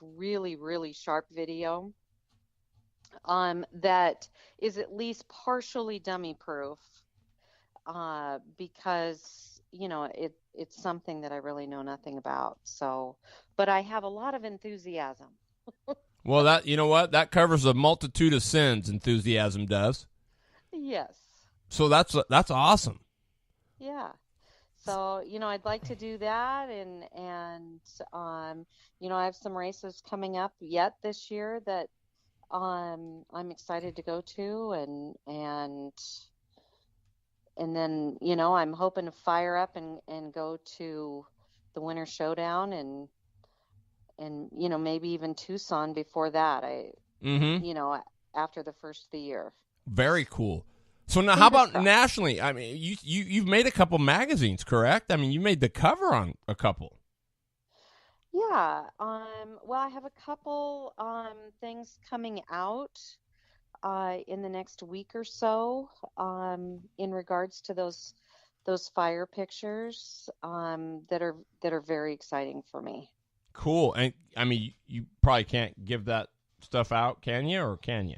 really, really sharp video, that is at least partially dummy proof, because it's something that I really know nothing about. So, but I have a lot of enthusiasm. Well, that you know what? That covers a multitude of sins, enthusiasm does. Yes. So that's awesome. Yeah. So, I'd like to do that, and I have some races coming up yet this year that I'm excited to go to, and then, I'm hoping to fire up and go to the Winter Showdown, and maybe even Tucson before that. Mm-hmm. After the first of the year. Very cool. So now, how Fingers about crossed. nationally? I mean, you've made a couple magazines, correct? I mean, you made the cover on a couple. Yeah. Well, I have a couple things coming out in the next week or so, in regards to those fire pictures, that are very exciting for me. Cool. And I mean, you probably can't give that stuff out, can you? Or can you?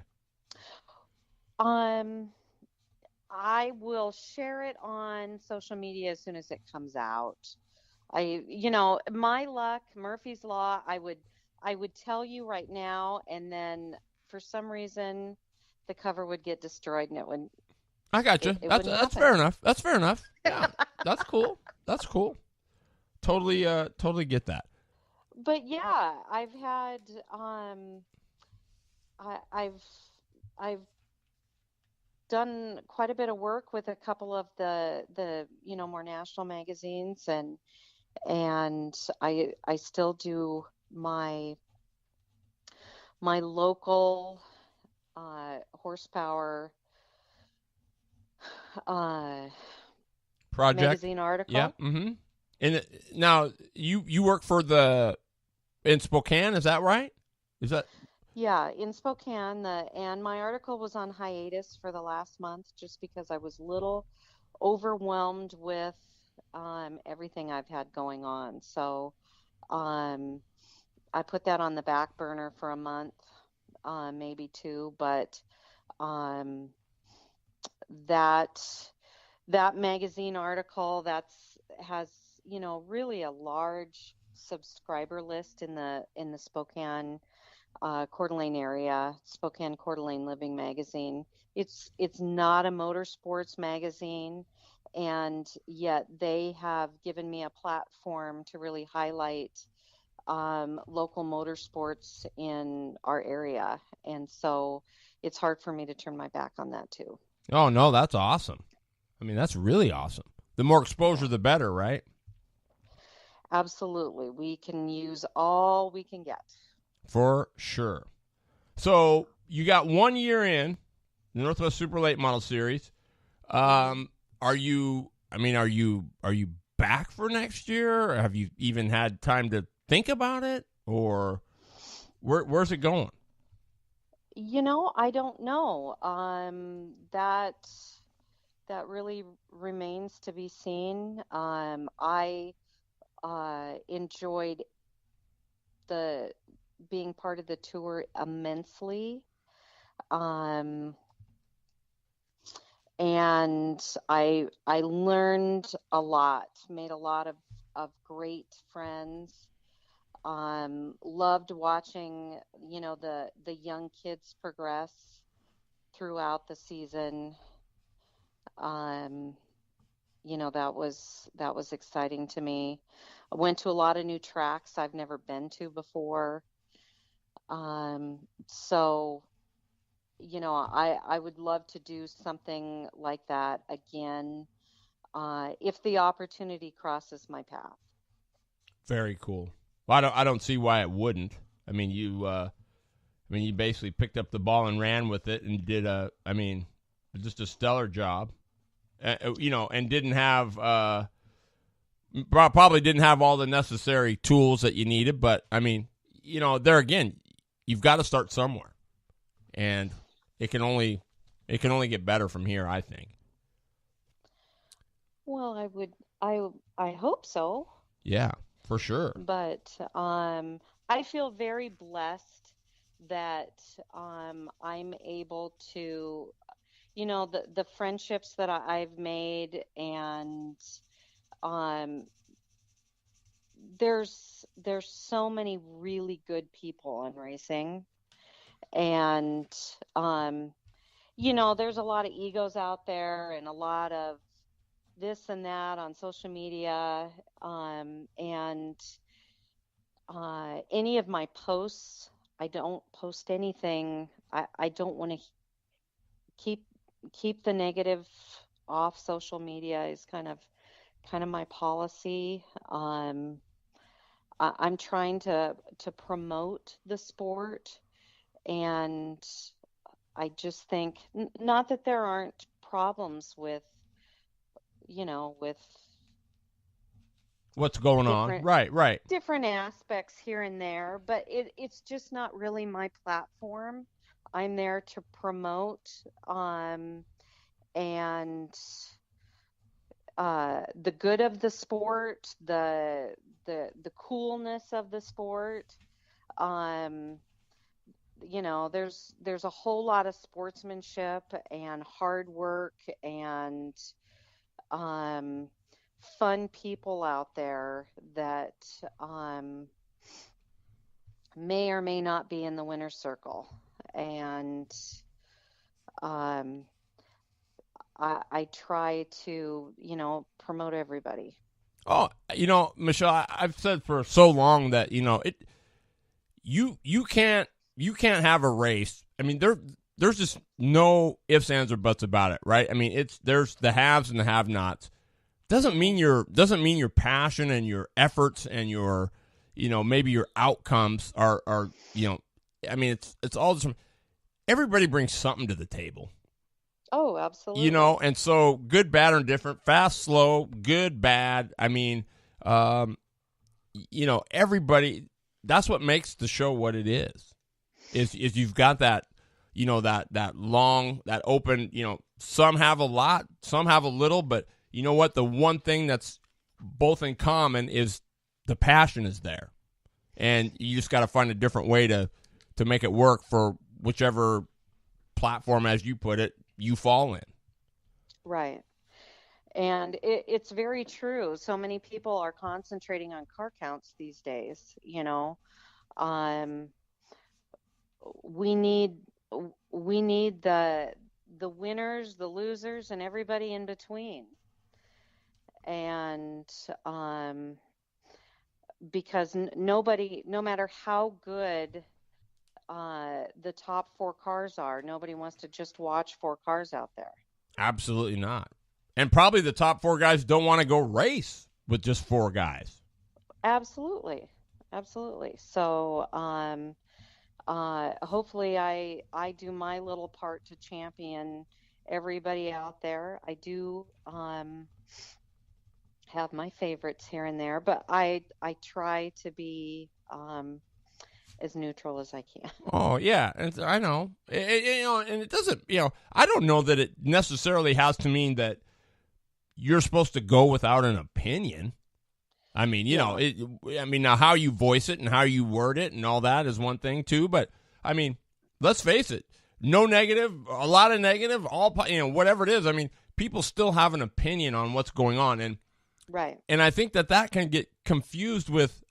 Um, I will share it on social media as soon as it comes out. My luck, Murphy's Law, I would tell you right now, and then for some reason the cover would get destroyed, and I got you. it That's wouldn't that's happen. fair enough. That's fair enough. Yeah, that's cool. That's cool. Totally get that. But yeah, I've had I've done quite a bit of work with a couple of the more national magazines, and I still do my local horsepower uh, Project. magazine article. Yeah. Mm-hmm. And now you work for in Spokane, is that right? Is that Yeah, in Spokane, and my article was on hiatus for the last month just because I was a little overwhelmed with everything I've had going on. So um, I put that on the back burner for a month, maybe two, but um, that that magazine article has really a large subscriber list in the Spokane Coeur d'Alene area, Spokane Coeur d'Alene Living Magazine. It's not a motorsports magazine, and yet they have given me a platform to really highlight local motorsports in our area, and so it's hard for me to turn my back on that too. Oh no, that's awesome. I mean, that's really awesome. The more exposure, Yeah. the better, right? Absolutely, we can use all we can get. For sure. So you got 1 year in the Northwest Super Late Model Series. Are you? I mean, are you back for next year? Or have you even had time to think about it, or where's it going? I don't know. That really remains to be seen. I enjoyed the being part of the tour immensely. Um, and I learned a lot, made a lot of great friends. Loved watching, the young kids progress throughout the season. Um, that was exciting to me. I went to a lot of new tracks I've never been to before. So, I would love to do something like that again, if the opportunity crosses my path. Very cool. Well, I don't see why it wouldn't. I mean, you basically picked up the ball and ran with it and did just a stellar job. And didn't have Probably didn't have all the necessary tools that you needed, but I mean, there again, you've got to start somewhere, and it can only get better from here, I think. Well, I hope so. Yeah, for sure. But I feel very blessed that I'm able to, the friendships that I've made, and um, there's so many really good people in racing, and there's a lot of egos out there and a lot of this and that on social media, and any of my posts, I don't post anything. I don't want to keep the negative off social media is kind of my policy. I'm trying to promote the sport, and I just think not that there aren't problems with with what's going on. Right. different aspects here and there, but it's just not really my platform. I'm there to promote, and the good of the sport, the coolness of the sport. There's a whole lot of sportsmanship and hard work and fun people out there that may or may not be in the winner's circle. And I try to, promote everybody. Oh, Michele, I've said for so long that, you can't have a race. I mean, there's just no ifs, ands, or buts about it, right? I mean, there's the haves and the have-nots. Doesn't mean your passion and your efforts and your, maybe your outcomes are, I mean, it's all just, everybody brings something to the table. Oh, absolutely. And so good, bad, or indifferent, fast, slow, good, bad. I mean, everybody, that's what makes the show what it is you've got that, that long, that open, some have a lot, some have a little, but you know what? The one thing that's both in common is the passion is there. And you just got to find a different way to make it work for whichever platform, as you put it, you fall in. Right. And it's very true. So many people are concentrating on car counts these days, we need the winners, the losers, and everybody in between. And because nobody, no matter how good the top 4 cars are, nobody wants to just watch 4 cars out there. Absolutely not. And probably the top 4 guys don't want to go race with just 4 guys. Absolutely. So hopefully I do my little part to champion everybody out there. I do have my favorites here and there, but I try to be as neutral as I can. Oh yeah, and I know, and it doesn't. I don't know that it necessarily has to mean that you're supposed to go without an opinion. I mean, now how you voice it and how you word it and all that is one thing too. But I mean, let's face it, no negative, a lot of negative, all whatever it is. I mean, people still have an opinion on what's going on, and right. And I think that can get confused with.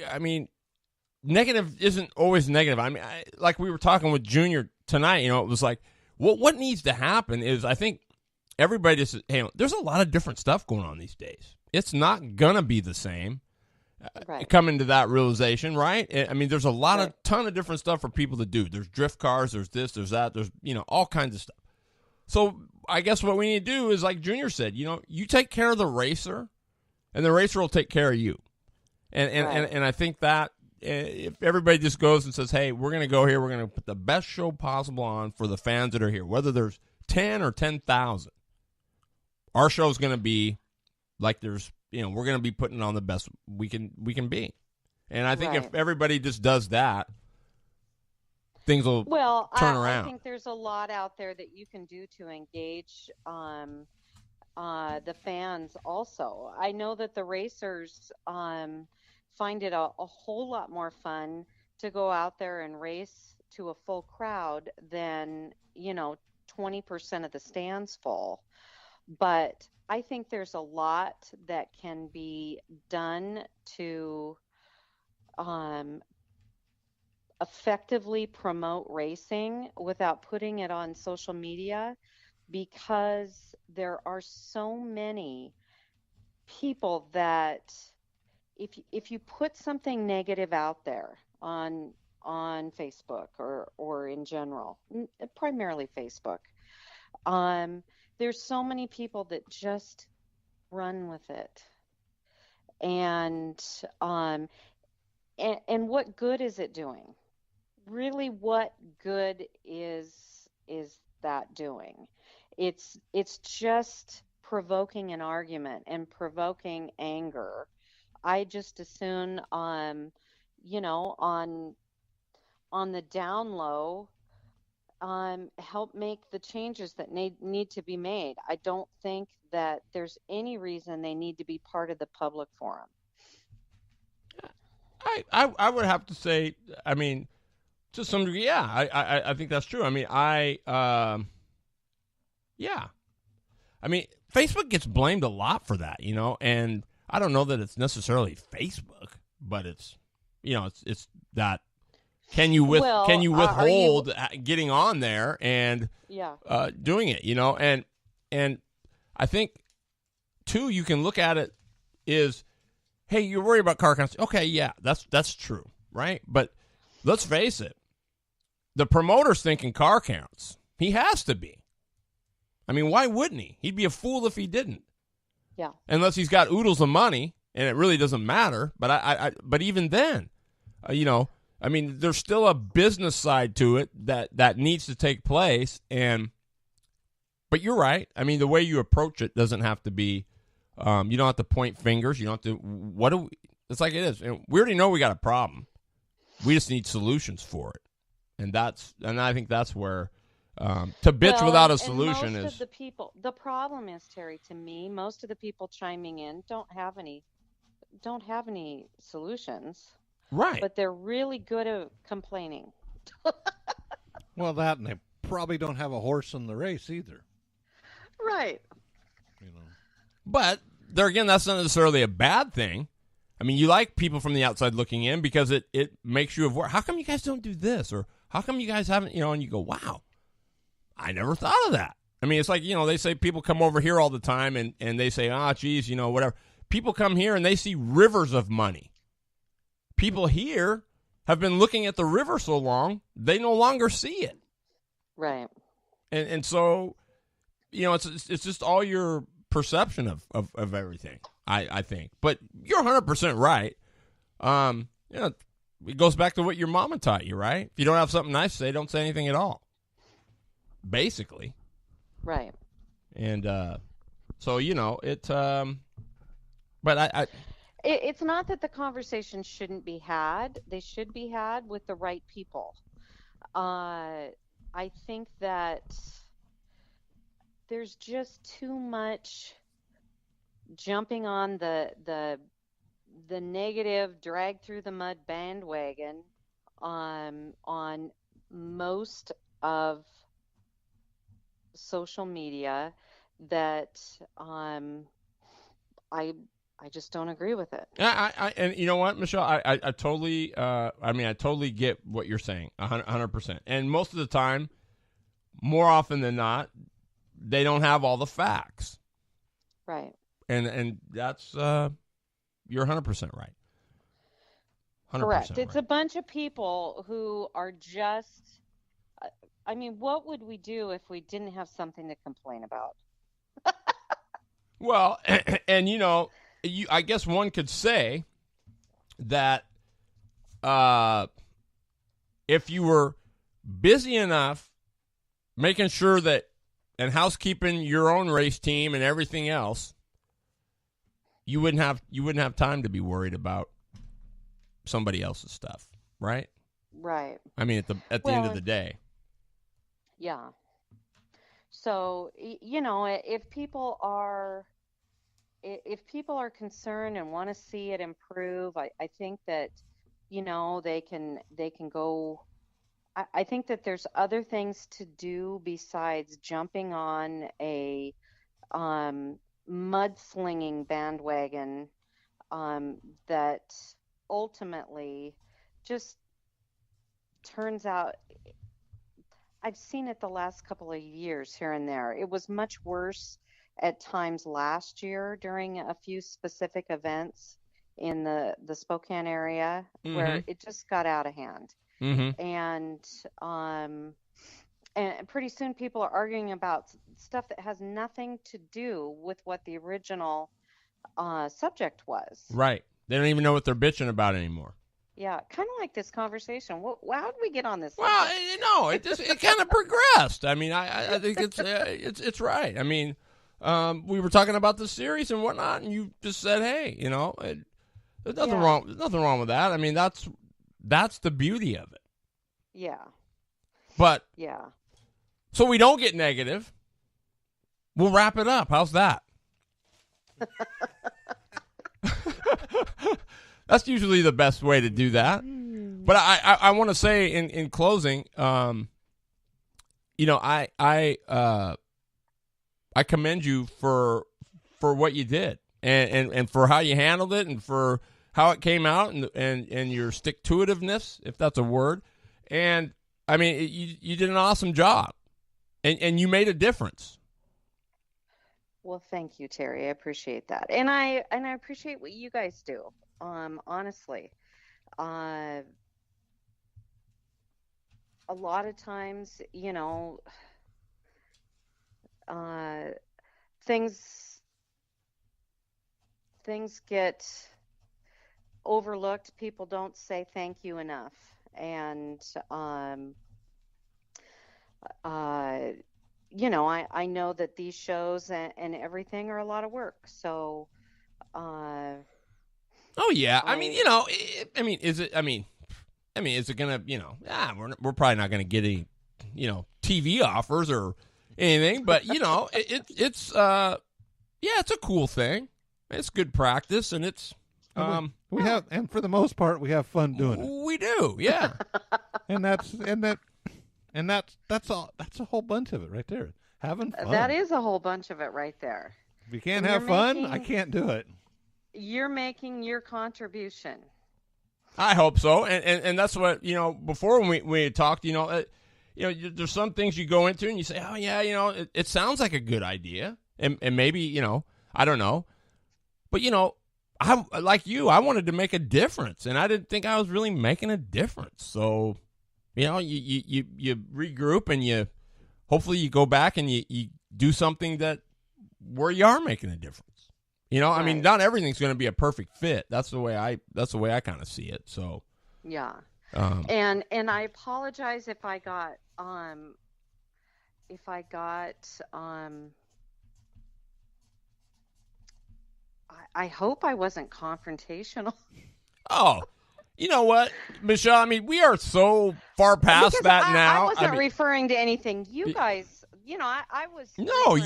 I mean, negative isn't always negative. I mean, like we were talking with Junior tonight, it was like, what needs to happen is I think everybody just, there's a lot of different stuff going on these days. It's not going to be the same. Right. Coming to that realization, right? I mean, there's a lot Right. of ton of different stuff for people to do. There's drift cars, there's this, there's that, there's, all kinds of stuff. So I guess what we need to do is, like Junior said, you take care of the racer, and the racer will take care of you. And I think that if everybody just goes and says, hey, we're going to go here, we're going to put the best show possible on for the fans that are here, whether there's 10 or 10,000, our show is going to be like there's, we're going to be putting on the best we can be. And I think Right. if everybody just does that, things will turn around. I think there's a lot out there that you can do to engage the fans also. I know that the racers find it a whole lot more fun to go out there and race to a full crowd than, 20% of the stands full. But I think there's a lot that can be done to effectively promote racing without putting it on social media, because there are so many people that if you put something negative out there on Facebook or in general, primarily Facebook, there's so many people that just run with it. And what good is it doing? Really, what good is that doing? It's just provoking an argument and provoking anger. I just as soon on the down low help make the changes that need to be made. I don't think that there's any reason they need to be part of the public forum. I would have to say, I mean, to some degree, yeah, I think that's true. I mean, yeah. I mean, Facebook gets blamed a lot for that, and I don't know that it's necessarily Facebook, but it's, it's that. Can you withhold getting on there and doing it, and I think too, you can look at it is, hey, you're worried about car counts. Okay, yeah, that's true, right? But let's face it, the promoter's thinking car counts. He has to be. I mean, why wouldn't he? He'd be a fool if he didn't. Yeah. Unless he's got oodles of money, and it really doesn't matter. But but even then, I mean, there's still a business side to it that needs to take place. But you're right. I mean, the way you approach it doesn't have to be. You don't have to point fingers. You don't have to. It's like it is. And we already know we got a problem. We just need solutions for it, and I think that's where to bitch without a solution is. Most of the people. The problem is, Terry, to me, most of the people chiming in don't have any solutions. Right. But they're really good at complaining. Well, that, and they probably don't have a horse in the race either. Right. But there again, that's not necessarily a bad thing. I mean, you like people from the outside looking in because it makes you aware. How come you guys don't do this? Or how come you guys haven't, and you go, wow, I never thought of that. I mean, it's like, they say people come over here all the time and they say, geez, whatever. People come here and they see rivers of money. People here have been looking at the river so long, they no longer see it. Right. And so, it's just all your perception of everything, I think. But you're 100% right. It goes back to what your mama taught you, right? If you don't have something nice to say, don't say anything at all. Basically. Right. And so, but It's not that the conversation shouldn't be had. They should be had with the right people. I think that there's just too much jumping on the negative, drag through the mud bandwagon on most of social media that I just don't agree with it. And you know what, Michelle, I totally, I totally get what you're saying, 100%. And most of the time, more often than not, they don't have all the facts. Right. And that's, you're 100% right. 100% Correct. right. It's a bunch of people who are just, what would we do if we didn't have something to complain about? Well, and I guess one could say that if you were busy enough making sure that and housekeeping your own race team and everything else, you wouldn't have time to be worried about somebody else's stuff, right? Right. I mean, at the end of the day. Yeah. So, if people are concerned and want to see it improve, I think that, they can go. I think that there's other things to do besides jumping on a mudslinging bandwagon that ultimately just turns out. I've seen it the last couple of years here and there. It was much worse at times last year during a few specific events in the Spokane area where it just got out of hand. Mm-hmm. And pretty soon people are arguing about stuff that has nothing to do with what the original subject was. Right. They don't even know what they're bitching about anymore. Yeah, kind of like this conversation. How did we get on this? Well, it kind of progressed. I mean, I think it's right. I mean, we were talking about the series and whatnot, and you just said, hey, there's nothing wrong. There's nothing wrong with that. I mean, that's the beauty of it. Yeah. But yeah. So we don't get negative. We'll wrap it up. How's that? That's usually the best way to do that. But I want to say in closing, I commend you for what you did and for how you handled it and for how it came out and your stick-to-itiveness, if that's a word. And I mean, you did an awesome job, and you made a difference. Well, thank you, Terry. I appreciate that, and I appreciate what you guys do. Honestly, a lot of times, things get overlooked. People don't say thank you enough, and I know that these shows and everything are a lot of work. So, oh yeah, I mean, is it? I mean, is it gonna? We're probably not gonna get any, TV offers or anything, but it's it's a cool thing. It's good practice, and it's we have, and for the most part, we have fun doing it. We do, yeah. and that's all. That's a whole bunch of it right there. Having fun. That is a whole bunch of it right there. If you can't have fun, I can't do it. You're making your contribution. I hope so, and that's what before when we had talked. There's some things you go into and you say, oh yeah, it sounds like a good idea, and maybe I don't know, but I like you. I wanted to make a difference, and I didn't think I was really making a difference. So, you regroup and you hopefully you go back and you do something where you are making a difference. Right. I mean, not everything's going to be a perfect fit. That's the way I kind of see it. So, yeah. And I apologize if I got I hope I wasn't confrontational. Oh, you know what, Michele? I mean, we are so far past that now. I wasn't referring to anything. You guys, I was. No, I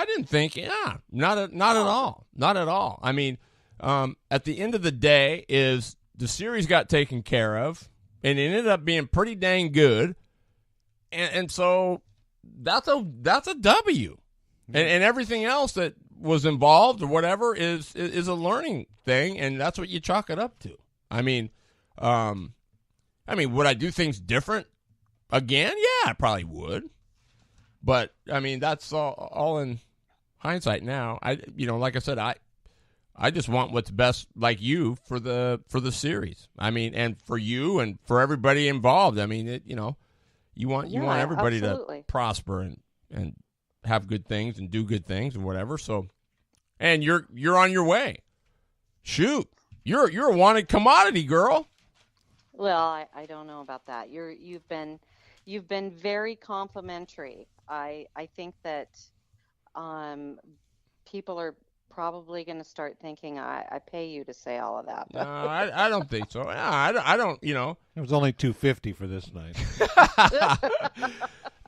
didn't think. Yeah, not at all. Not at all. I mean, at the end of the day, is the series got taken care of, and it ended up being pretty dang good, and so that's a W, and everything else that was involved or whatever is a learning thing, and that's what you chalk it up to. I mean, would I do things different again? Yeah, I probably would. But I mean, that's all in hindsight now. Like I said, I just want what's best, like you, for the series. I mean, and for you and for everybody involved. I mean, you want everybody to prosper and have good things and do good things and whatever. So, and you're on your way. Shoot, you're a wanted commodity, girl. Well, I don't know about that. You've been very complimentary. I think that people are probably going to start thinking I pay you to say all of that. No, I don't think so. Yeah, I don't, It was only $250 for this night.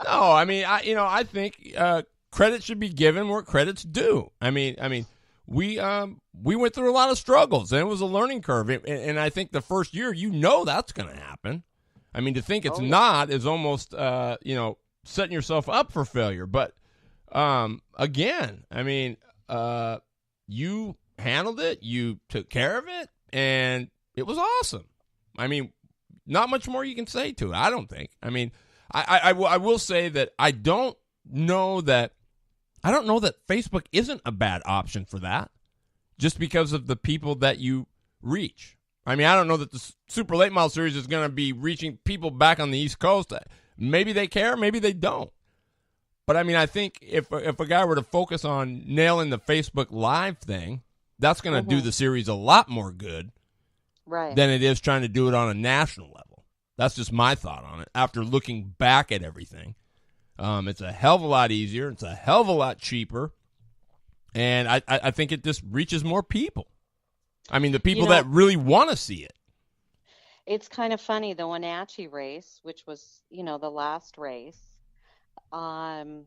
No, I mean, I think credit should be given where credit's due. I mean, we went through a lot of struggles, and it was a learning curve. And I think the first year, that's going to happen. I mean, to think it's not is almost, setting yourself up for failure. But again, I mean, you handled it, you took care of it, and it was awesome. I mean, not much more you can say to it, I don't think. I mean, I will say that I don't know that Facebook isn't a bad option for that, just because of the people that you reach. I mean, I don't know that the Super Late Model Series is going to be reaching people back on the East Coast. Maybe they care, maybe they don't. But, I mean, I think if a guy were to focus on nailing the Facebook Live thing, that's going to do the series a lot more good than it is trying to do it on a national level. That's just my thought on it. After looking back at everything, it's a hell of a lot easier. It's a hell of a lot cheaper. And I think it just reaches more people. I mean, the people that really want to see it. It's kind of funny. The Wenatchee race, which was, the last race, I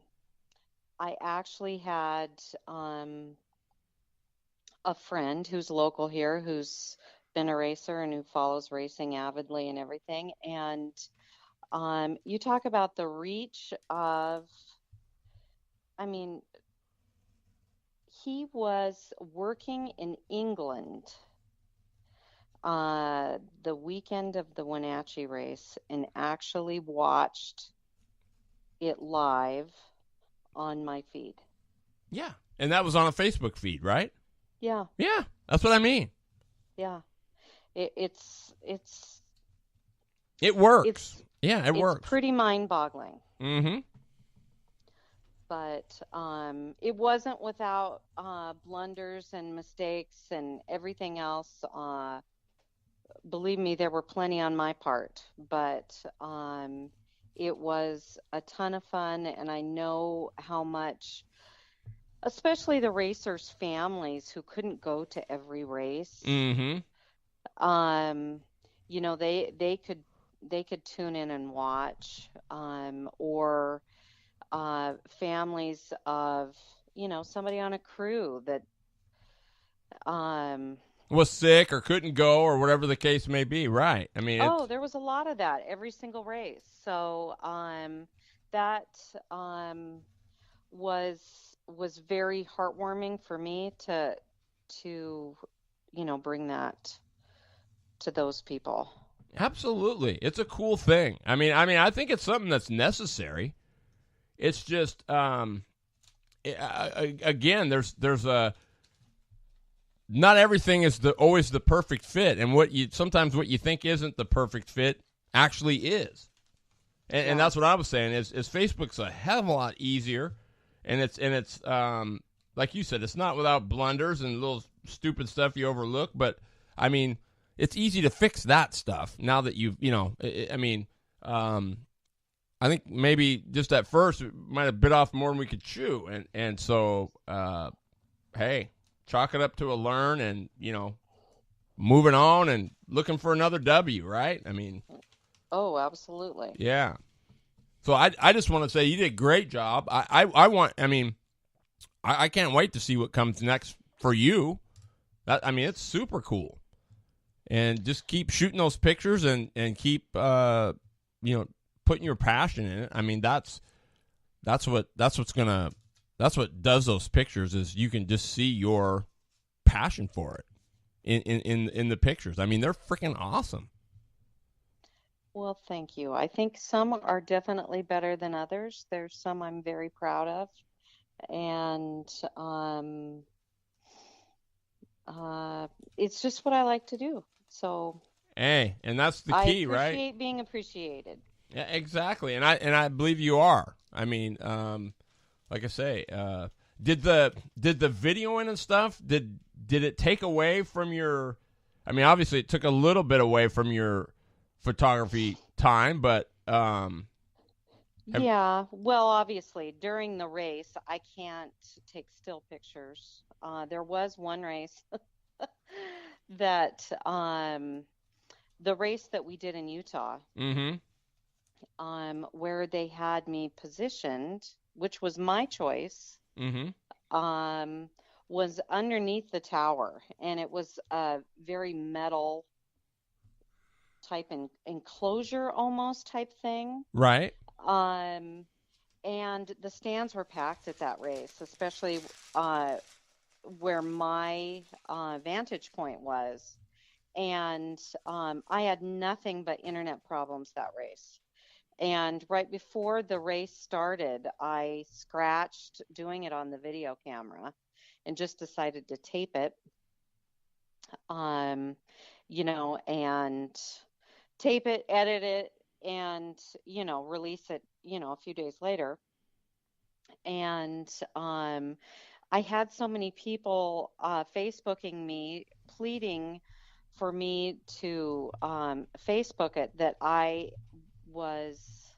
actually had a friend who's local here who's been a racer and who follows racing avidly and everything. And you talk about the reach of, I mean, he was working in England the weekend of the Wenatchee race and actually watched it live on my feed. Yeah. And that was on a Facebook feed, right? Yeah. Yeah. That's what I mean. Yeah. It works. It works. It's pretty mind-boggling. Mm-hmm. But it wasn't without blunders and mistakes and everything else. Believe me, there were plenty on my part, but it was a ton of fun, and I know how much, especially the racers' families who couldn't go to every race. Mm-hmm. They could tune in and watch, or families of somebody on a crew that was sick or couldn't go or whatever the case may be, right? I mean, there was a lot of that every single race. So that was very heartwarming for me to bring that to those people. Absolutely. It's a cool thing. I mean, I think it's something that's necessary. It's just, again, there's a, not everything is always the perfect fit, and sometimes what you think isn't the perfect fit actually is. And that's what I was saying is Facebook's a hell of a lot easier, and it's like you said, it's not without blunders and little stupid stuff you overlook, but I mean, it's easy to fix that stuff now that I think maybe just at first it might have bit off more than we could chew, and so hey, chalk it up to a learn, and moving on and looking for another W, right? I mean, oh, absolutely, yeah. So I just want to say you did a great job. I can't wait to see what comes next for you. It's super cool, and just keep shooting those pictures and keep putting your passion in it. I mean, that's what does those pictures, is you can just see your passion for it in the pictures. I mean, they're freaking awesome. Well, thank you. I think some are definitely better than others. There's some I'm very proud of, and it's just what I like to do. So, hey, and that's the key, right? I appreciate being appreciated. Yeah, exactly, and I believe you are. I mean, like I say, did the videoing and stuff, did it take away from your? I mean, obviously, it took a little bit away from your photography time, but Yeah, well, obviously, during the race, I can't take still pictures. There was one race that the race that we did in Utah, Mm-hmm. where they had me positioned, which was my choice, Mm-hmm. um, was underneath the tower, and it was a very metal type enclosure almost type thing. Right. Um, and the stands were packed at that race, especially uh, where my vantage point was. And I had nothing but internet problems that race. And right before the race started, I scratched doing it on the video camera and just decided to tape it, um, and tape it, edit it, and, release it, a few days later. And I had so many people Facebooking me, pleading for me to Facebook it, that I was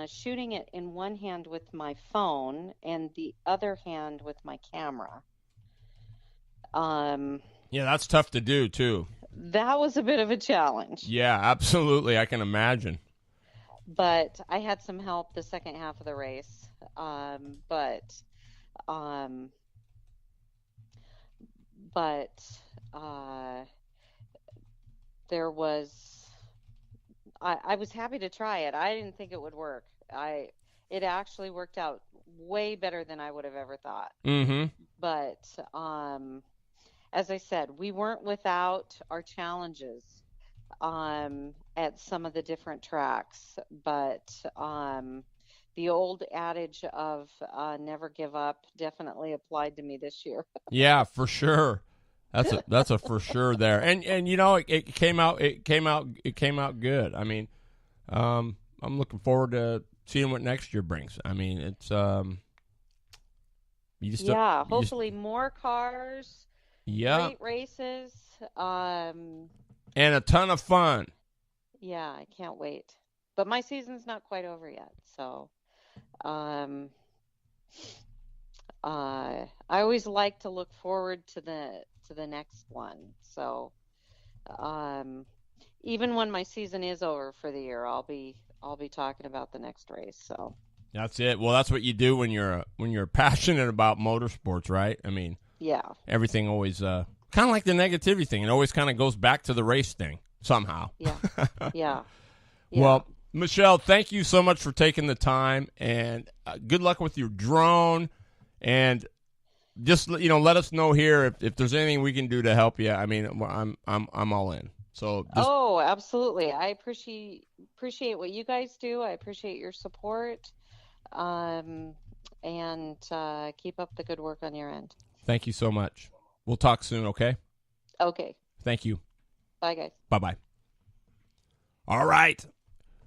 shooting it in one hand with my phone and the other hand with my camera. Yeah, that's tough to do too. That was a bit of a challenge, Yeah, absolutely. I can imagine. but I had some help the second half of the race. But um, but uh, there was I was happy to try it. I didn't think it would work. It actually worked out way better than I would have ever thought. Mm-hmm. But as I said, we weren't without our challenges at some of the different tracks. But the old adage of never give up definitely applied to me this year. Yeah, for sure. That's a for sure there. And it came out good. I mean, I'm looking forward to seeing what next year brings. I mean, it's Yeah, hopefully more cars, yeah, great races. and a ton of fun. Yeah, I can't wait. But my season's not quite over yet, so um I always like to look forward to the next one. So um even when my season is over for the year, I'll be talking about the next race. So That's it. Well, that's what you do when you're passionate about motorsports, right? I mean, yeah. everything always kind of like the negativity thing. It always kind of goes back to the race thing somehow. Yeah. Yeah. Well, Michele, thank you so much for taking the time, and good luck with your drone. And just let us know here if there's anything we can do to help you. I mean, I'm all in. So Oh, absolutely. I appreciate what you guys do. I appreciate your support. And keep up the good work on your end. thank you so much. We'll talk soon, okay? Okay. Thank you. Bye, guys. Bye-bye. All right.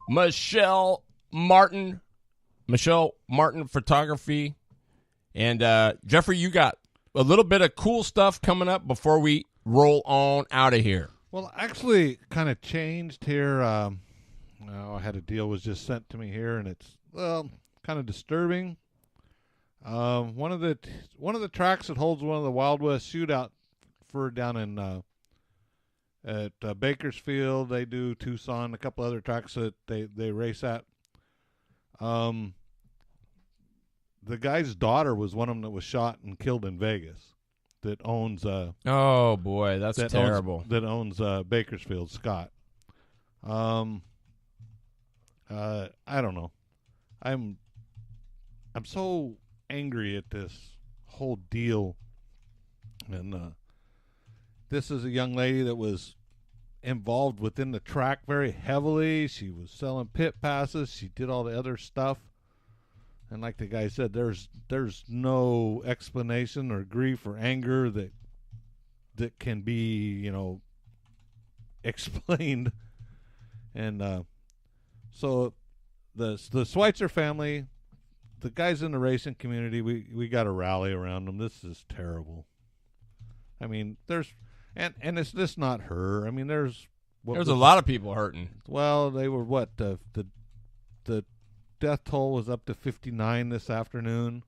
Michele Martin Photography. And Jeffrey, you got a little bit of cool stuff coming up before we roll on out of here. Well, actually, kind of changed here. I had a deal was just sent to me here, and it's kind of disturbing. One of the tracks that holds one of the Wild West shootout for down in at Bakersfield. They do Tucson, a couple other tracks that they race at. The guy's daughter was one of them that was shot and killed in Vegas. That owns oh boy, that's terrible. That owns Bakersfield, Scott. I don't know. I'm so angry at this whole deal. And this is a young lady that was involved within the track very heavily. She was selling pit passes. She did all the other stuff. And like the guy said, there's no explanation or grief or anger that can be, explained. And so the Schweitzer family, the guys in the racing community, we got to rally around them. This is terrible. I mean, and it's just not her. I mean, there's a lot of people hurting. Well, they were what the death toll was up to 59 this afternoon.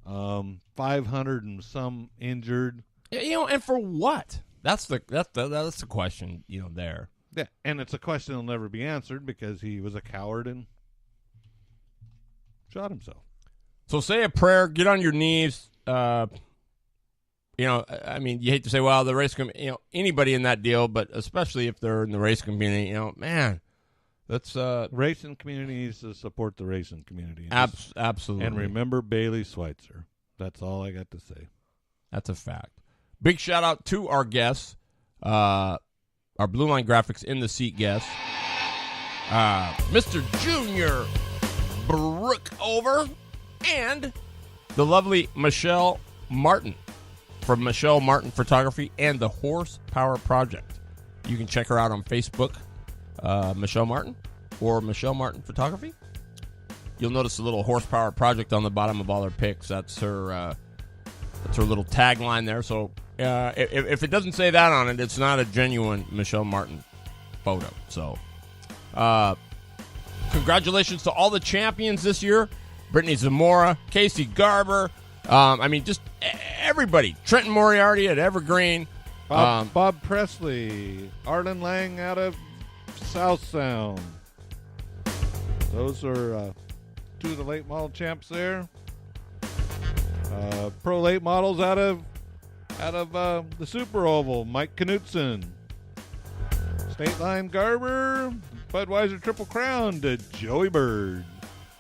500 and some injured. And for what? That's the question. There. Yeah, and it's a question that'll never be answered because he was a coward and shot himself. So say a prayer. Get on your knees. I mean, you hate to say, well, the race community, anybody in that deal, but especially if they're in the race community, man, that's racing community needs to support the racing community. Absolutely. And remember Bailey Schweitzer. That's all I got to say. That's a fact. Big shout out to our guests, our Blue Line Graphics in the seat guests, Mr. Junior Brookover, and the lovely Michele Martin from Michele Martin Photography and the Horsepower Project. You can check her out on Facebook, Michele Martin, or Michele Martin Photography. You'll notice a little Horsepower Project on the bottom of all her pics. That's her little tagline there. So if it doesn't say that on it, it's not a genuine Michele Martin photo. So congratulations to all the champions this year. Brittany Zamora, Casey Garber. Just everybody. Trenton Moriarty at Evergreen. Bob Presley. Arlen Lang out of South Sound. Those are two of the late model champs there. Pro late models out of the Super Oval. Mike Knutson. State Line Garber. Budweiser Triple Crown to Joey Bird.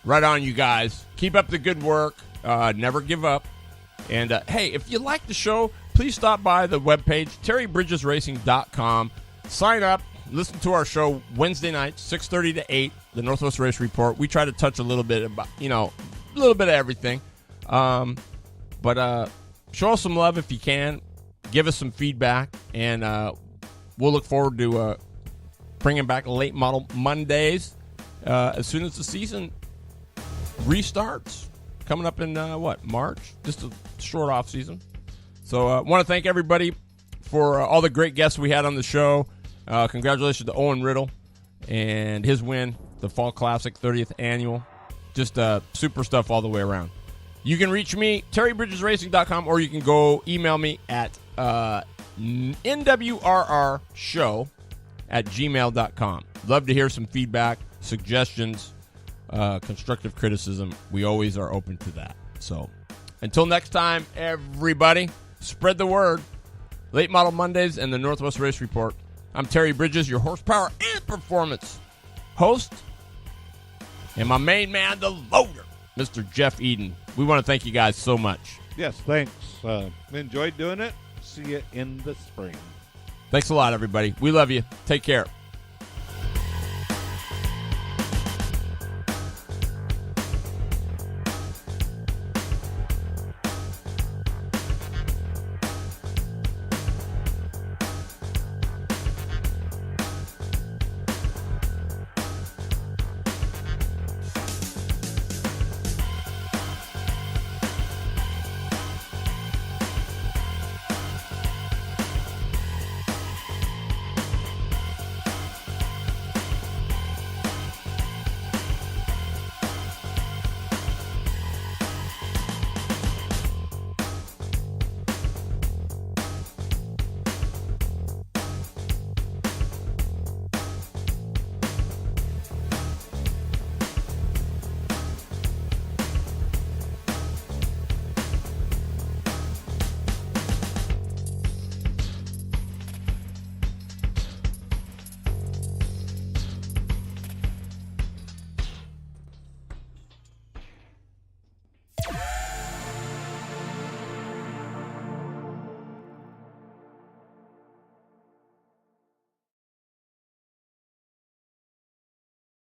Right on, you guys. Keep up the good work. Never give up. And, hey, if you like the show, please stop by the webpage, terrybridgesracing.com. Sign up. Listen to our show Wednesday nights, 6:30 to 8, the Northwest Race Report. We try to touch a little bit about, a little bit of everything. But show us some love if you can. Give us some feedback. And we'll look forward to bringing back late model Mondays as soon as the season restarts. Coming up in, March? Just a short off season. So I want to thank everybody for all the great guests we had on the show. Congratulations to Owen Riddle and his win, the Fall Classic 30th Annual. Just super stuff all the way around. You can reach me, terrybridgesracing.com, or you can go email me at nwrrshow@gmail.com. Love to hear some feedback, suggestions, constructive criticism. We always are open to that. So until next time, everybody, spread the word. Late Model Mondays and the Northwest Race Report. I'm Terry Bridges, your horsepower and performance host, and my main man, the loader, Mr. Jeff Eden. We want to thank you guys so much. Yes, thanks. Enjoyed doing it. See you in the spring. Thanks a lot, everybody. We love you. Take care.